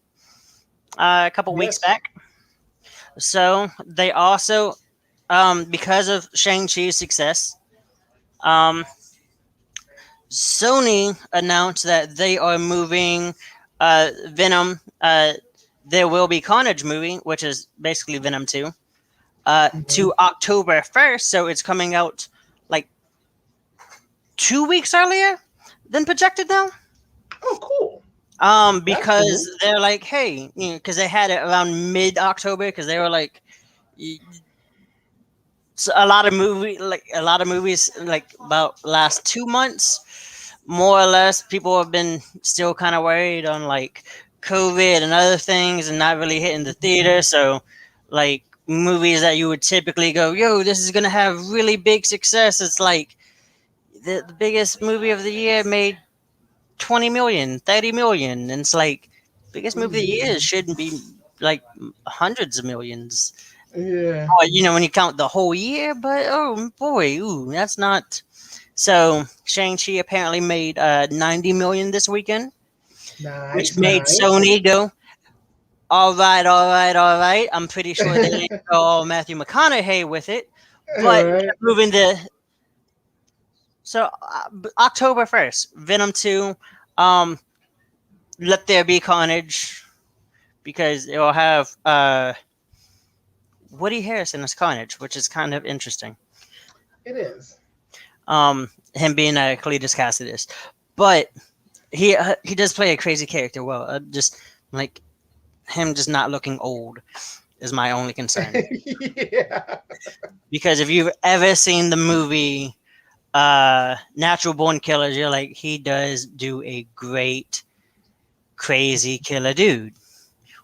a couple weeks Yes. back. So they also, because of Shang Chi's success, um, Sony announced that they are moving Venom. There will be Carnage movie, which is basically Venom 2, Mm-hmm. to October 1st. So it's coming out like 2 weeks earlier than projected now. Oh, cool. That's Because cool. they're like, hey, because they had it around mid October, because they were like, so a lot of movies, like about last 2 months, more or less, people have been still kind of worried on like COVID and other things, and not really hitting the theater. So, like movies that you would typically go, yo, this is gonna have really big success. It's like the biggest movie of the year made 20 million, 30 million, and it's like biggest movie of the year Mm, shouldn't be like hundreds of millions. yeah. Or, when you count the whole year, but oh boy, ooh, that's not. So Shang-Chi apparently made 90 million this weekend, which Nice, made nice. Sony go, all right, all right, all right. I'm pretty sure they didn't go all Matthew McConaughey with it, All but right. moving the so October 1st, Venom 2, um, Let There Be Carnage, because it will have Woody Harrelson as Carnage, which is kind of interesting. It is. Him being a Cletus Cassidy, but he does play a crazy character well. Just like him, just not looking old is my only concern. Yeah. Because if you've ever seen the movie Natural Born Killers, you're like, he does do a great crazy killer dude,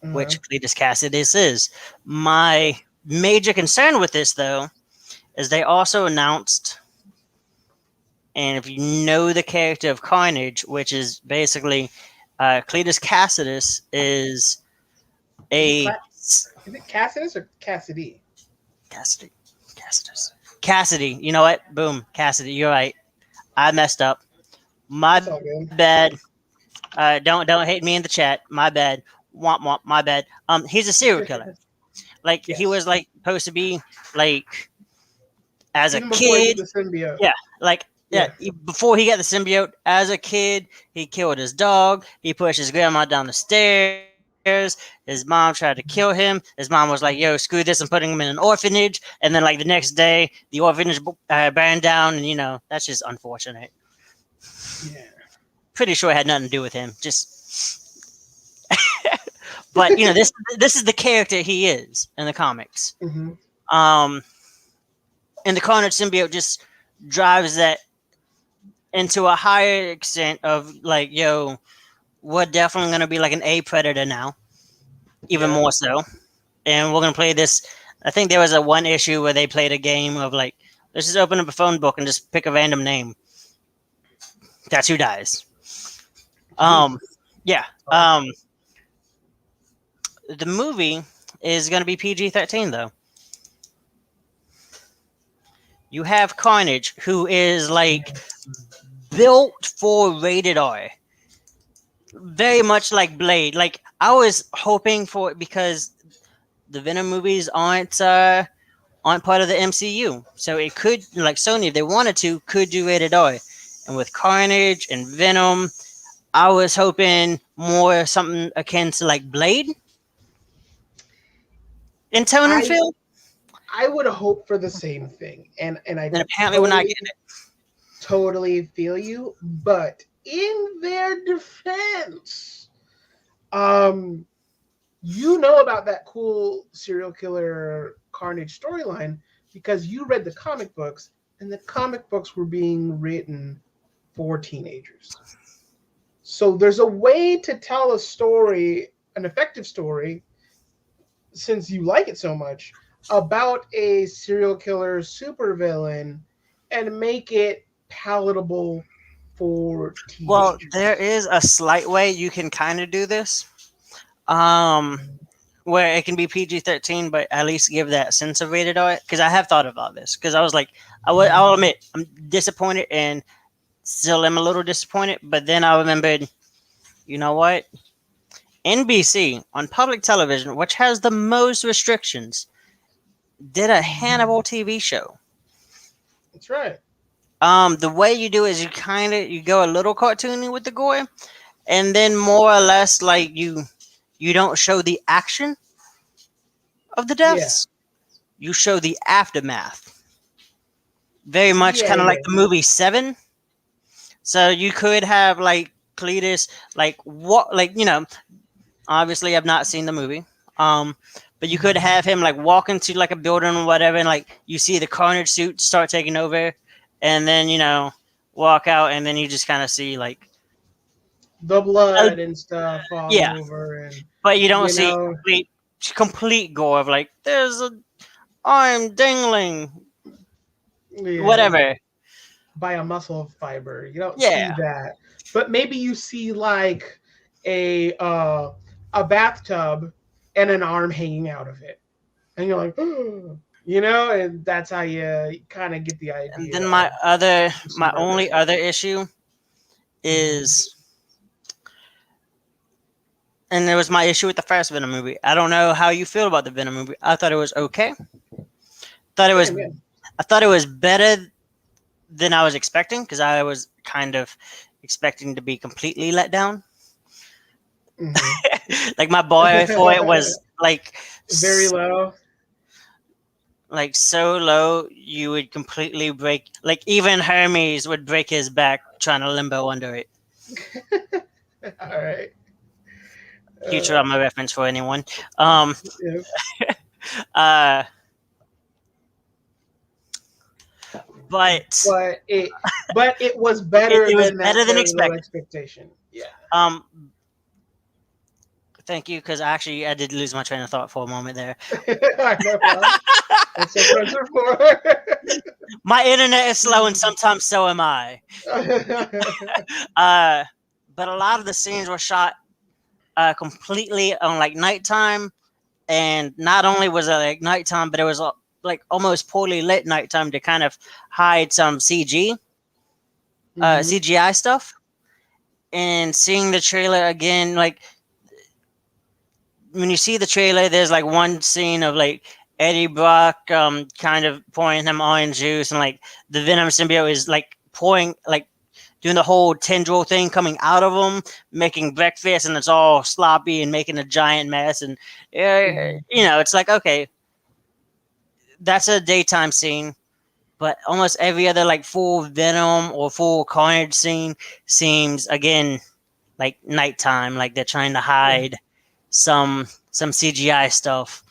Uh-huh. which Cletus Cassidy is. My major concern with this, though, is they also announced, and if you know the character of Carnage, which is basically Cletus Cassidy is Is it a Cla- is it Cassidy or Cassidy? Cassidy, Cassidy, Cassidy. You know what? Boom, Cassidy. You're right. I messed up. My It's all good. bad. Don't hate me in the chat. My bad. Womp womp. My bad. He's a serial killer. Like he Yes. was like supposed to be like as a Even before he did kid. the symbiote. Yeah, like yeah. Yeah. Before he got the symbiote, as a kid, he killed his dog. He pushed his grandma down the stairs. His mom tried to kill him. His mom was like, "Yo, screw this! I'm putting him in an orphanage." And then, like the next day, the orphanage burned down, and that's just unfortunate. Yeah. Pretty sure it had nothing to do with him. But this is the character he is in the comics. Hmm. Um, and the Carnage symbiote just drives that into a higher extent of like, yo, we're definitely gonna be like an A predator now, even Yeah. more so, and we're gonna play this I think there was a one issue where they played a game of like, let's just open up a phone book and just pick a random name. That's who dies. Um, Jesus. yeah. The movie is going to be PG-13 though. You have Carnage, who is like built for rated R, very much like Blade. Like I was hoping for it because the Venom movies aren't part of the MCU, so it could like Sony if they wanted to could do rated R, and with Carnage and Venom, I was hoping more something akin to like Blade in tone and I feel. I would hope for the same thing, and I And apparently, we're not totally getting it. totally feel you. But in their defense, um, you know about that cool serial killer Carnage storyline because you read the comic books, and the comic books were being written for teenagers. So there's a way to tell a story, an effective story, since you like it so much, about a serial killer supervillain and make it palatable for Well, there teenagers. is a slight way you can kind of do this, um, where it can be PG-13, but at least give that sense of rated R. Because I have thought about this. Because I was like, I'll admit, I'm disappointed and still am a little disappointed. But then I remembered, you know what? NBC on public television, which has the most restrictions, did a Hannibal TV show. That's right. The way you do is you go a little cartoony with the gore, and then more or less like you don't show the action of the Yeah. deaths. You show the aftermath. Very much Yeah, kind of like yeah. the movie Seven. So you could have like Cletus, like what, like obviously I've not seen the movie. Um, but you could have him like walk into like a building or whatever, and like you see the Carnage suit start taking over, and then walk out, and then you just kind of see like The uh, blood and stuff all yeah, over, and but you don't you see know, complete gore of like there's a arm dangling, yeah, whatever. by a muscle fiber. You don't see Yeah, that, but maybe you see like a bathtub and an arm hanging out of it, and you're like, and that's how you kind of get the and idea then of some my only murder. other issue is, and it was my issue with the first Venom movie. I don't know how you feel about the Venom movie. I thought it was okay. Thought it was Same, yeah. I thought it was better than I was expecting because I was kind of expecting to be completely let down. Hmm. Like my boy for it was like Very low. like so low you would completely break, like even Hermes would break his back trying to limbo under it. All right. Futurama reference for anyone. Um Yes. uh but But it was it, better it was than that better than very low expected. expectation. Yeah. Um Thank you, because actually I did lose my train of thought for a moment there. No problem. That's what friends are for. My internet is slow, and sometimes so am I. Uh, but a lot of the scenes were shot completely on like nighttime, and not only was it like nighttime, but it was like almost poorly lit nighttime to kind of hide some Mhm. CGI stuff. And seeing the trailer again, like when you see the trailer, there's like one scene of like Eddie Brock kind of pouring him orange juice, and like the Venom symbiote is like pouring, like doing the whole tendril thing coming out of him, making breakfast, and it's all sloppy and making a giant mess. And Mhm. it's like, okay, that's a daytime scene, but almost every other like full Venom or full Carnage scene seems again like nighttime, like they're trying to Yeah. hide some CGI stuff.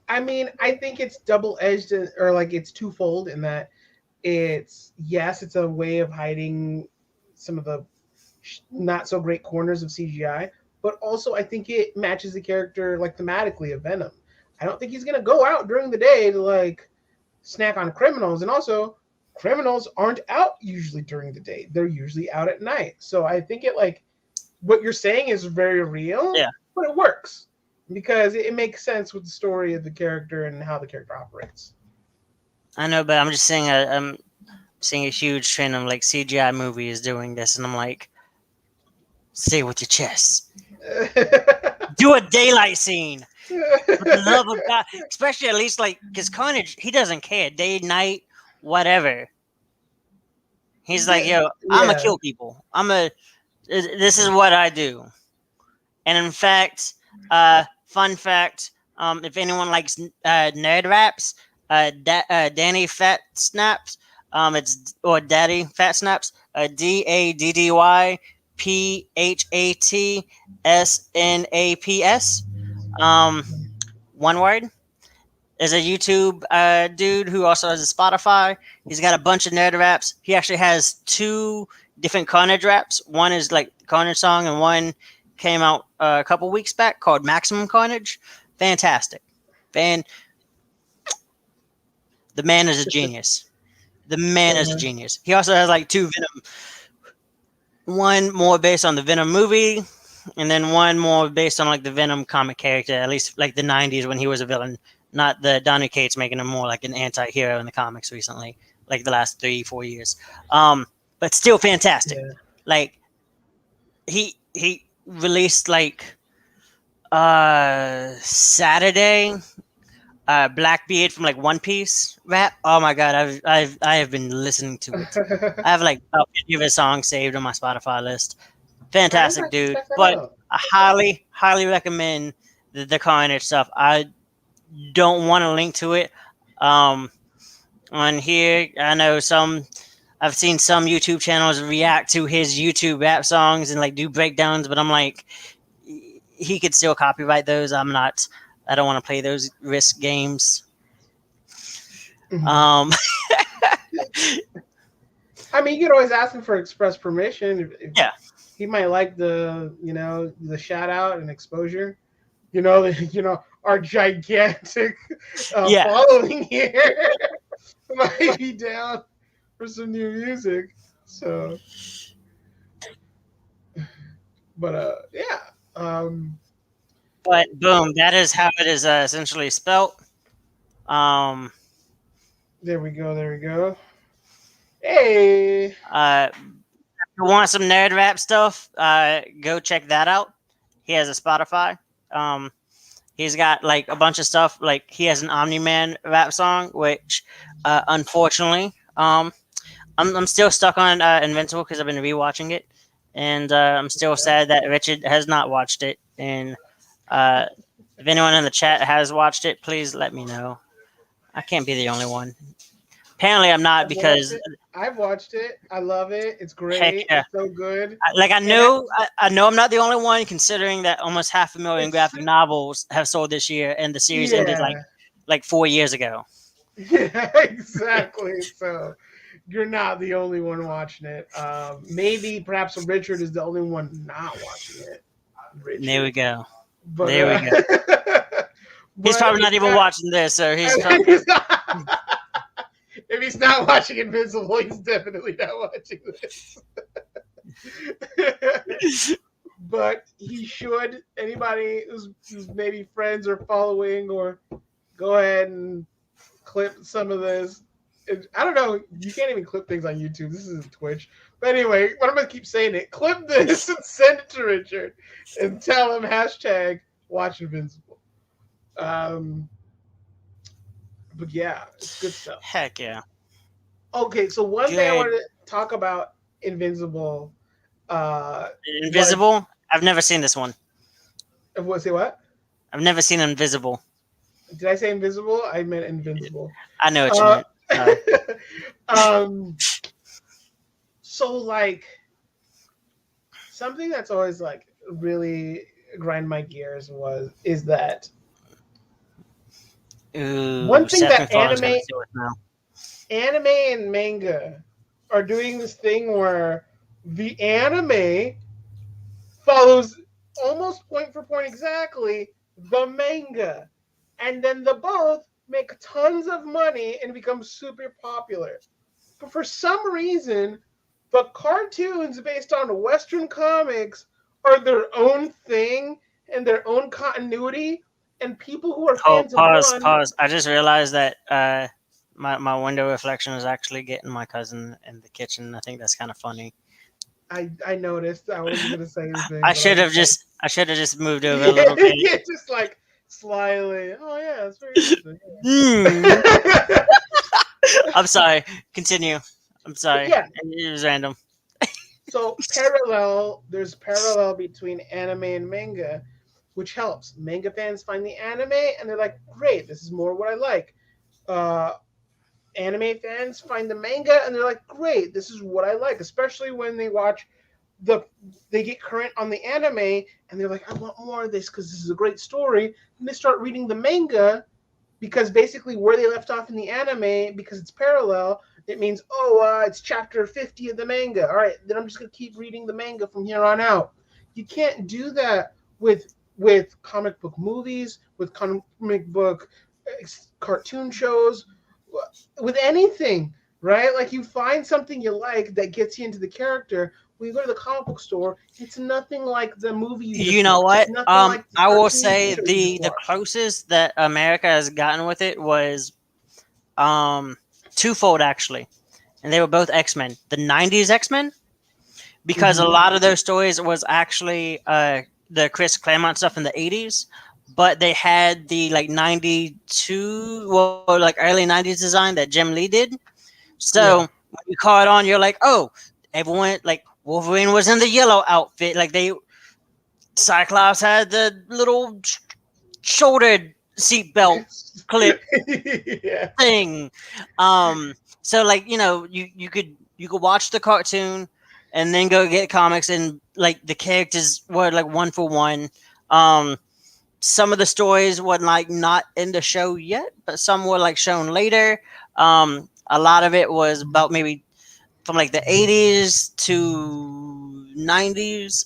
I mean, I think it's double edged, or like it's twofold in that it's, yes, it's a way of hiding some of the not so great corners of CGI, but also I think it matches the character like thematically of Venom. I don't think he's gonna go out during the day to like snack on criminals. And also, criminals aren't out usually during the day; they're usually out at night. So I think it like what you're saying is very real, Yeah. but it works because it makes sense with the story of the character and how the character operates. I know, but I'm just saying I'm seeing a huge trend of like CGI movies doing this, and I'm like, say it with your chest. Do a daylight scene. For the love of God, especially at least like because Carnage, he doesn't care day, night, whatever. He's like, yo, I'm gonna Yeah. kill people. This is what I do. And in fact, fun fact, if anyone likes nerd raps, Danny Fat Snaps, it's or Daddy Fat Snaps, DADDYPHATSNAPS, one word. Is a YouTube dude who also has a Spotify. He's got a bunch of nerd raps. He actually has two different Carnage raps. One is like the Carnage song, and one came out a couple weeks back called Maximum Carnage. Fantastic. Fan. The man is a genius. The man is a genius. He also has like two Venom. One more based on the Venom movie, and then one more based on like the Venom comic character, at least like the '90s when he was a villain. Not the Donny Cates making him more like an anti-hero in the comics recently, like the last 3-4 years. But still fantastic. Yeah. Like he released like Saturday Blackbeard from like One Piece rap. Oh my god, I have been listening to it. I have like 50 of his songs saved on my Spotify list. Fantastic dude. Check that But out. I highly recommend the Carnage stuff. I don't want to link to it on here. I know I've seen some YouTube channels react to his YouTube rap songs and like do breakdowns, but I'm like, he could still copyright those. I don't want to play those risk games. I mean, you could always ask him for express permission. If Yeah. he might like the the shout out and exposure. Our gigantic Yeah. following here might be down for some new music. So, but yeah. But boom, that is how it is essentially spelt. There we go. There we go. Hey. If you want some nerd rap stuff, go check that out. He has a Spotify. He's got like a bunch of stuff. Like he has an Omni Man rap song, which unfortunately, I'm still stuck on Invincible because I've been rewatching it, and I'm still sad that Richard has not watched it. And if anyone in the chat has watched it, please let me know. I can't be the only one. Apparently, I'm not because I've watched it. I love it. It's great. Heck yeah. It's so good. I know I'm not the only one, considering that almost 500,000 graphic novels have sold this year, and the series ended like 4 years ago. Yeah, exactly. So you're not the only one watching it. Maybe perhaps Richard is the only one not watching it. Richard. There we go. But, There we go. He's probably not even watching this, so he's probably... If he's not watching Invincible, he's definitely not watching this. But he should. Anybody who's maybe friends or following, or go ahead and clip some of this. I don't know. You can't even clip things on YouTube. This isn't Twitch. But anyway, but I'm going to keep saying it. Clip this and send it to Richard and tell him #watch Invincible. But yeah, it's good stuff. Heck yeah. Okay, so one thing I wanted to talk about Invincible. Invisible? I've never seen this one. Say what? I've never seen Invisible. Did I say Invisible? I meant Invincible. I know what you meant. So like something that's always like really grind my gears is that one thing that anime and manga are doing this thing where the anime follows almost point for point exactly the manga. and then the both make tons of money and become super popular. But for some reason, the cartoons based on Western comics are their own thing and their own continuity. And people who are Oh, fans of pause, one, pause. I just realized that my window reflection is actually getting my cousin in the kitchen. I think that's kind of funny. I noticed. I wasn't gonna say anything, but I was just like, I should have just moved over a yeah, little bit. yeah, just like slyly. Oh yeah, that's very interesting. Hmm. Yeah. I'm sorry. Continue. I'm But sorry. yeah, It was random. so there's parallel between anime and manga, which helps. Manga fans find the anime and they're like, great, this is more what I like. Uh, Anime fans find the manga and they're like, great, this is what I like, especially when they watch the they get current on the anime and they're like, I want more of this because this is a great story. And they start reading the manga because basically where they left off in the anime, because it's parallel, it means, oh, it's chapter 50 of the manga. All right, then I'm just gonna keep reading the manga from here on out. You can't do that with comic book movies, with comic book cartoon shows, with anything, right? Like you find something you like that gets you into the character. When you go to the comic book store, it's nothing like the movie you You just know watched. It's what? nothing like the I will cartoon say show you just the watched. closest that America has gotten with it was um twofold actually, and they were both X Men. The '90s X Men, because a Mm-hmm. lot of those stories was actually the Chris Claremont stuff in the '80s, but they had the like '92 or like early '90s design that Jim Lee did. So Yeah. when you caught on, you're like, oh, everyone like Wolverine was in the yellow outfit, like they Cyclops had the little shoulder seatbelt clip Yeah. thing. Um, so like you could watch the cartoon and then go get comics and like the characters were like one for one. Um, some of the stories were like not in the show yet, but some were like shown later. A lot of it was about maybe from like the '80s to '90s.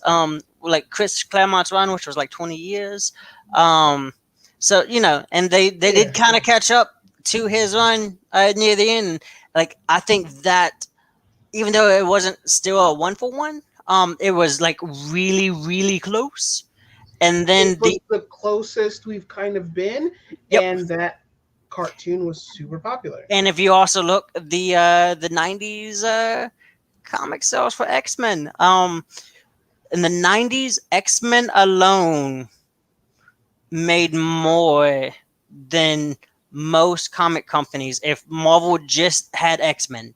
Like Chris Claremont's run, which was like 20 years. Um, so and they did Yeah. kind of catch up to his run near the end. Like I think that even though it wasn't still a one for one, it was like really close. And It then was the closest we've kind of been, yep. and that cartoon was super popular. And if you also look the '90s comic sales for X Men, in the '90s, X Men alone made more than most comic companies if Marvel just had X Men.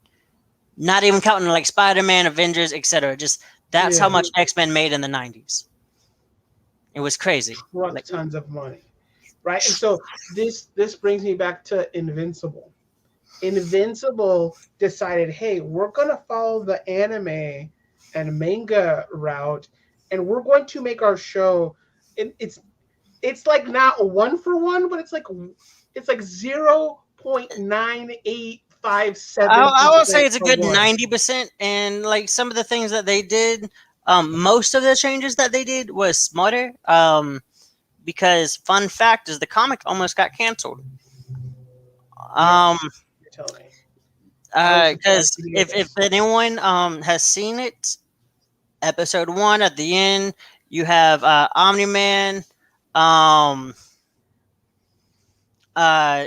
Not even counting like Spider Man, Avengers, etc. Just that's how Yeah. much X Men made in the '90s. It was crazy. Truck Like, tons of money. Right? And so this brings me back to Invincible. Invincible decided, hey, we're gonna follow the anime and manga route, and we're going to make our show. It's like not a one for one, but it's like 0.9857 I will say percent it's a for good one. 90%. And like some of the things that they did, most of the changes that they did was smarter. Because fun fact is the comic almost got canceled. Um, Yes, you tell me. I was surprised because to hear if this. anyone has seen it, episode one at the end, you have Omni Man, um, uh,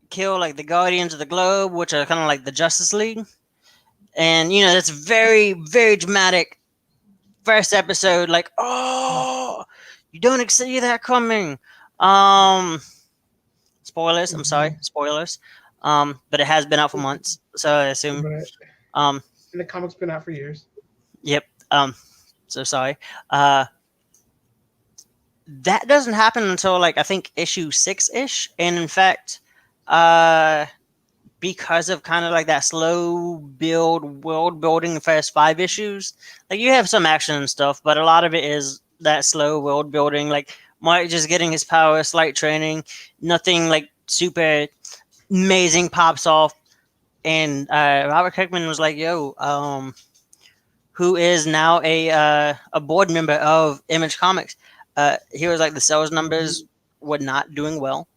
kill like the Guardians of the Globe, which are kind of like the Justice League, and that's very dramatic. First episode, like, oh, you don't see that coming. Um, Spoilers. I'm sorry, Mhm. spoilers. But it has been out for months, so I assume. But Um, and the comic's been out for years. yep. So sorry. Uh, that doesn't happen until like I think issue 6 ish, and in fact, uh, because of kind of like that slow build world building the first 5 issues, like you have some action and stuff, but a lot of it is that slow world building. Like Mike just getting his power, slight training, nothing like super amazing pops off. And Robert Kirkman was like, "Yo, who is now a board member of Image Comics?" He was like, the sales numbers were not doing well.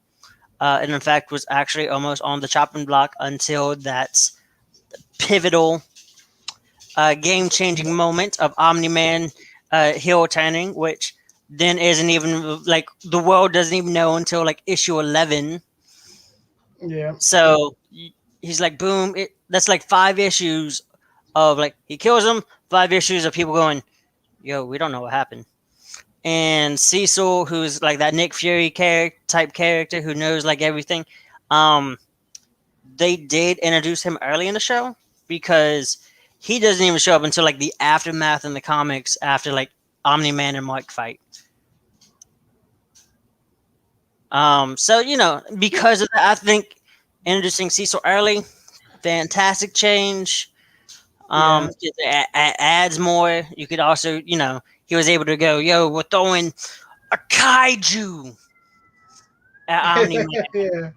and in fact was actually almost on the chopping block until that pivotal, game-changing moment of Omni-Man heel turning, which then isn't even like the world doesn't even know until like issue 11. Yeah. So he's like, boom! That's like 5 issues of like he kills him. 5 issues of people going, "Yo, we don't know what happened." And Cecil, who's like that Nick Fury type character who knows like everything, um, they did introduce him early in the show because he doesn't even show up until like the aftermath in the comics after like Omni Man and Mark fight. So because of that, I think introducing Cecil early, fantastic change. Yeah. It adds more. You could also, he was able to go, yo, we're throwing a kaiju at Omni Man. Yeah.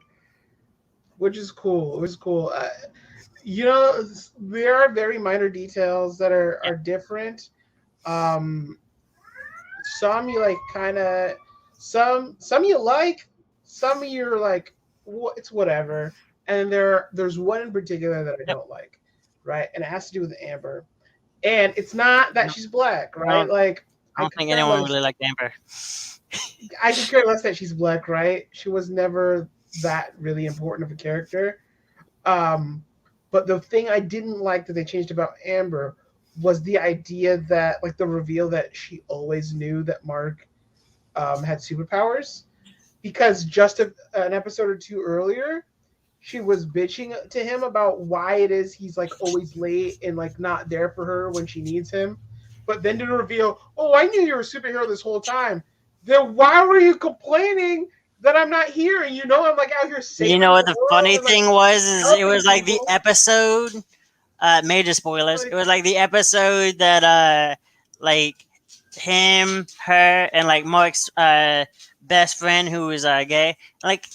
Which is cool. It was cool. There are very minor details that are different. Um, some you like, kind of. Some you like. Some you're like, it's whatever. And there's one in particular that I Yep. don't like, right? And it has to do with Amber. And it's not that No, she's black, I right? Like, I I don't could think care anyone less. really liked Amber. I could care less that she's black, right? She was never that really important of a character. Um, but the thing I didn't like that they changed about Amber was the idea that, like, the reveal that she always knew that Mark had superpowers. Because just an episode or two earlier, she was bitching to him about why it is he's like always late and like not there for her when she needs him. But then to reveal, oh, I knew you were a superhero this whole time. Then why were you complaining that I'm not here? And I'm like out here You saving know the what the world funny and like thing was? Is it helping was like the people. episode, major spoilers. It Like, was like the episode that, like him, her, and like Mark's best friend who was gay. Like,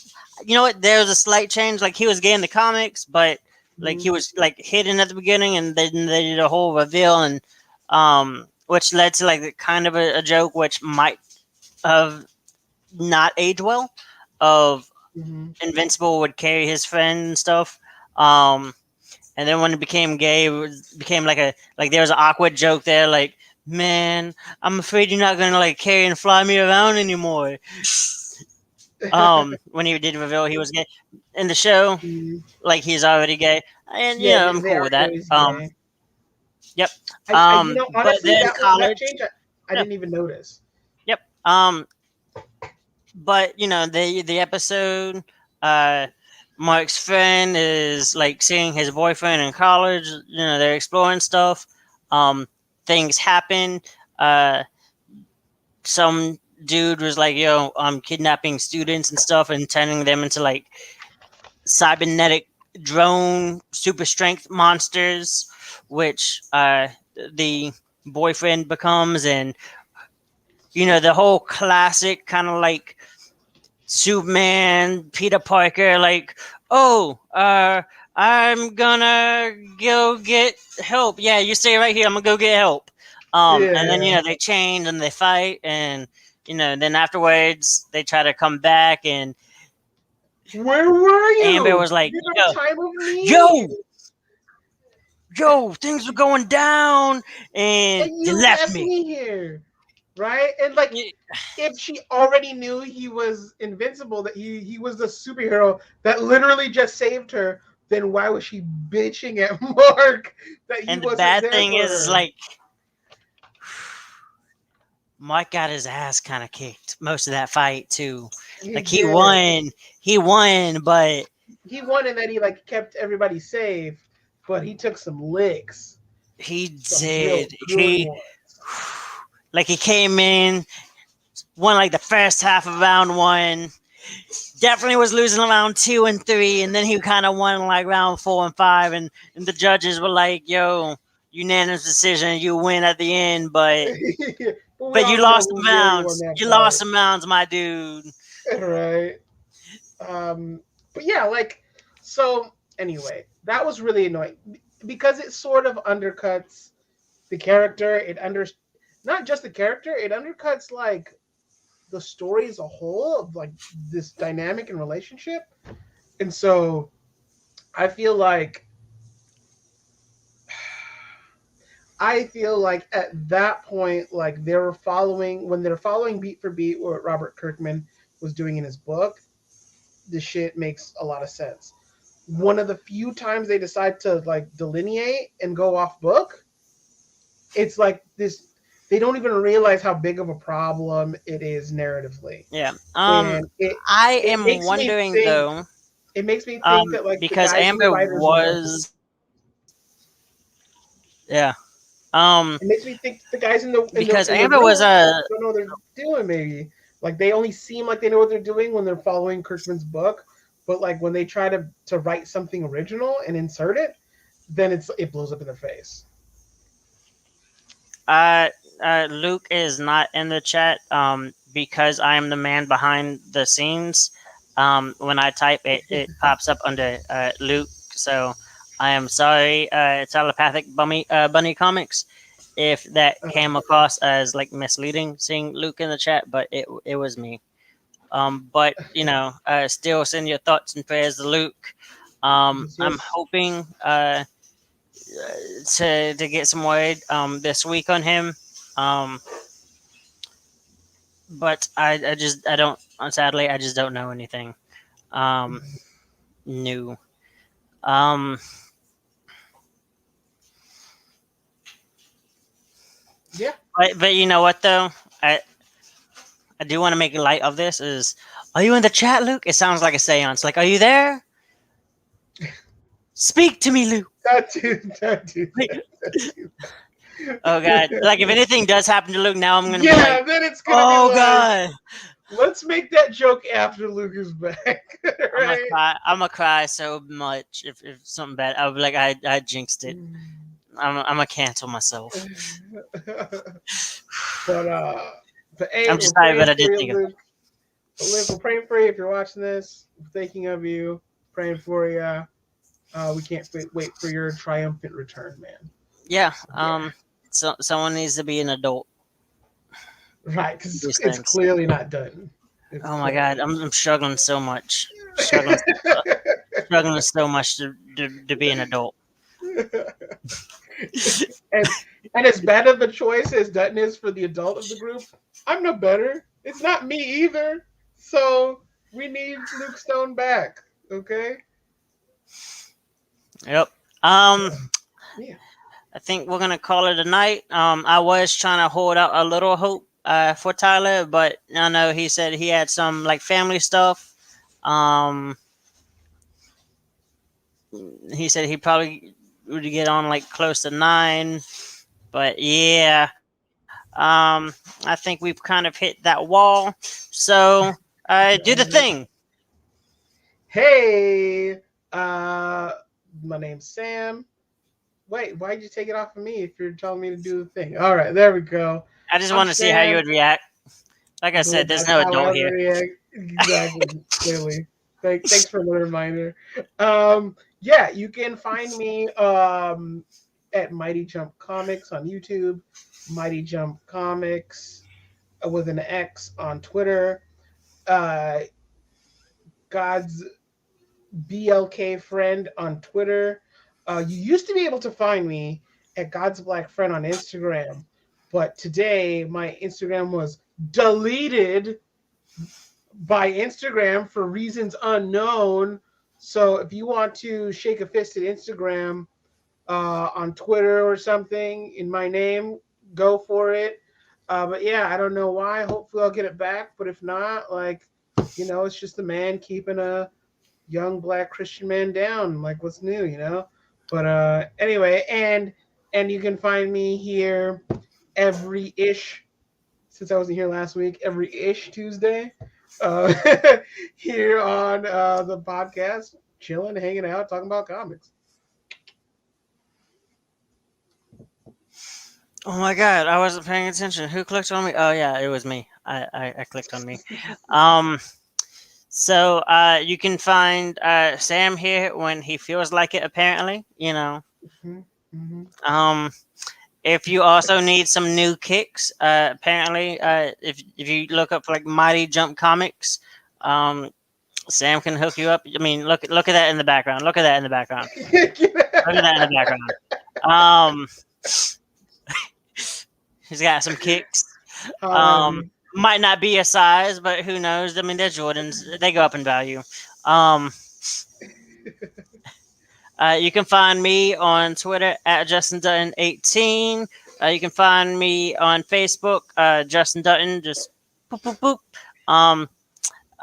you know what? There was a slight change. Like he was gay in the comics, but like he mhm, was like hidden at the beginning, and then they did a whole reveal, and which led to like kind of a joke, which might have not aged well. Of mhm. Invincible would carry his friend and stuff. Um, and then when it became gay, became like there was an awkward joke there, like, man, I'm afraid you're not gonna like carry and fly me around anymore. When he did reveal he was gay in the show, Mhm. like he's already gay, and Yeah, I'm they cool are with that. always gay. Yep. But Honestly, then that college, change I yeah, didn't even notice. yep. But the episode, uh, Mark's friend is like seeing his boyfriend in college. They're exploring stuff. Um, Things happen. Some dude was like, "Yo, I'm kidnapping students and stuff and turning them into like cybernetic drone super strength monsters," which the boyfriend becomes, and the whole classic kind of like Superman, Peter Parker, like, oh, I'm gonna go get help. Yeah, you stay right here. I'm gonna go get help. And then Yeah. they change and they fight, and then afterwards they try to come back, and Where were Amber you? was like, You yo, have time of need? yo, yo, things were going down, and And you you left left me. me here. Right? And like, Y- if she already knew he was invincible, that he was the superhero that literally just saved her, then why was she bitching at Mark that he And the wasn't bad there thing for is her? like Mike got his ass kind of kicked most of that fight too. He Like he did. won, he won, but He won in that he like kept everybody safe, but he took some licks, he some real did. good ones. Like he came in, won like the first half of round one. Definitely was losing round 2 and 3, and then he kind of won like round 4 and 5, and the judges were like, "Yo, unanimous decision, you win at the end, But we but you all know lost who some really won rounds. that You lost fight, some rounds, my dude." right? But yeah, like, so anyway, that was really annoying because it sort of undercuts the character. Not just the character, it undercuts like the story as a whole of like this dynamic and relationship. And so I feel like at that point, like they were following when they're following beat for beat what Robert Kirkman was doing in his book, the shit makes a lot of sense. One of the few times they decide to like delineate and go off book, it's like this they don't even realize how big of a problem it is narratively. Yeah. And I it am makes me wondering think though, it makes me think that like the because guys who the Amber writers know was, yeah. Um, it makes me think the guys because in the Amber was room a, don't know what they're doing. Maybe like they only seem like they know what they're doing when they're following Kirkman's book, but like when they try to write something original and insert it, then it blows up in their face. uh, Luke is not in the chat. Because I am the man behind the scenes. When I type it, it pops up under Luke. So I am sorry, telepathic bunny comics, if that came across as like misleading seeing Luke in the chat, but it was me. But still send your thoughts and prayers to Luke. Yes, I'm yes. hoping to get some word this week on him. Um, but I just I don't sadly I just don't know anything new. Um, Yeah. but you know what though, I I do want to make light of this. Is are you in the chat, Luke? It sounds like a seance. Like, are you there? Speak to me, Luke. Don't do Like, that. Don't do oh god! Like if that. anything does happen to Luke now, I'm gonna be Yeah, like, then it's gonna be oh like, god! let's make that joke after Luke is back, I'm gonna right? cry. I'm gonna cry so much if something bad. I'll be like, I jinxed it. I'm gonna cancel myself. but hey, I'm we're just sorry, but praying I for did you, think of. Luke. Luke, we're praying for you if you're watching this. We're thinking of you, praying for you. We can't wait for your triumphant return, man. Yeah. Yeah, So someone needs to be an adult. right. Because These it's things. clearly not done. It's Oh my god, clearly. I'm struggling so much. Struggling so much to be an adult. and and as bad of a choice as Dutton is for the adult of the group, I'm no better. It's not me either. So we need Luke Stone back. Okay. Yep. Yeah. I think we're gonna call it a night. I was trying to hold out a little hope for Tyler, but I know he said he had some like family stuff. Um, he said he probably would get on like close to 9, but yeah. I think we've kind of hit that wall. So do the thing. Hey, uh, my name's Sam. Wait, why'd you take it off of me if you're telling me to do the thing? All right, there we go. I just I'm want to see how you Sam. would react. Like I said, there's That's no how I adult would here. react. Exactly. Clearly. Thanks for the reminder. Yeah, you can find me at Mighty Jump Comics on YouTube, Mighty Jump Comics with an X on Twitter, uh, God's BLK Friend on Twitter. You used to be able to find me at God's Black Friend on Instagram, but today my Instagram was deleted by Instagram for reasons unknown. So if you want to shake a fist at Instagram on Twitter or something in my name, go for it. But yeah, I don't know why. Hopefully I'll get it back. But if not, like, it's just a man keeping a young black Christian man down. Like, what's new, But anyway, and you can find me here every ish, since I wasn't here last week, every ish Tuesday uh, here on the podcast, chilling, hanging out, talking about comics. Oh my god, I wasn't paying attention. Who clicked on me? Oh yeah, it was me. I clicked on me. Um, so you can find Sam here when he feels like it. Apparently, Mm-hmm. Mm-hmm. Um, If you also need some new kicks, apparently, if you look up like Mighty Jump Comics, Sam can hook you up. I mean, look at that in the background. Look at that in the background. Look at that in the background. Um, he's got some kicks. Might not be a size, but who knows? I mean, they're Jordans. They go up in value. Um, you can find me on Twitter at Justin Dutton18. You can find me on Facebook, Justin Dutton. Just boop boop boop.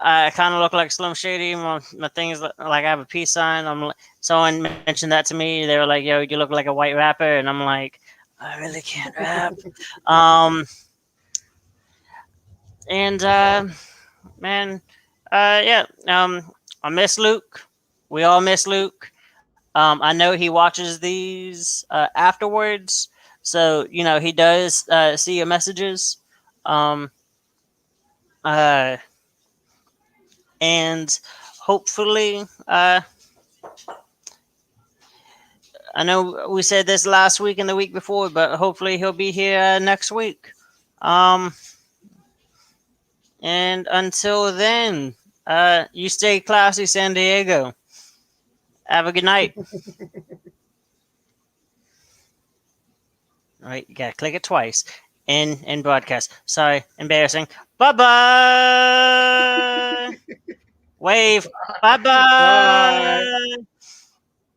I kind of look like Slim Shady. My thing is like I have a peace sign. Someone mentioned that to me. They were like, "Yo, you look like a white rapper," and I'm like, "I really can't rap." And man, yeah. I miss Luke. We all miss Luke. I know he watches these afterwards, so he does see your messages. Um, uh, and hopefully, I know we said this last week and the week before, but hopefully he'll be here next week. And until then, you stay classy, San Diego. Have a good night. All right, you gotta click it twice. In broadcast. Sorry, embarrassing. Bye bye. Wave. Bye bye.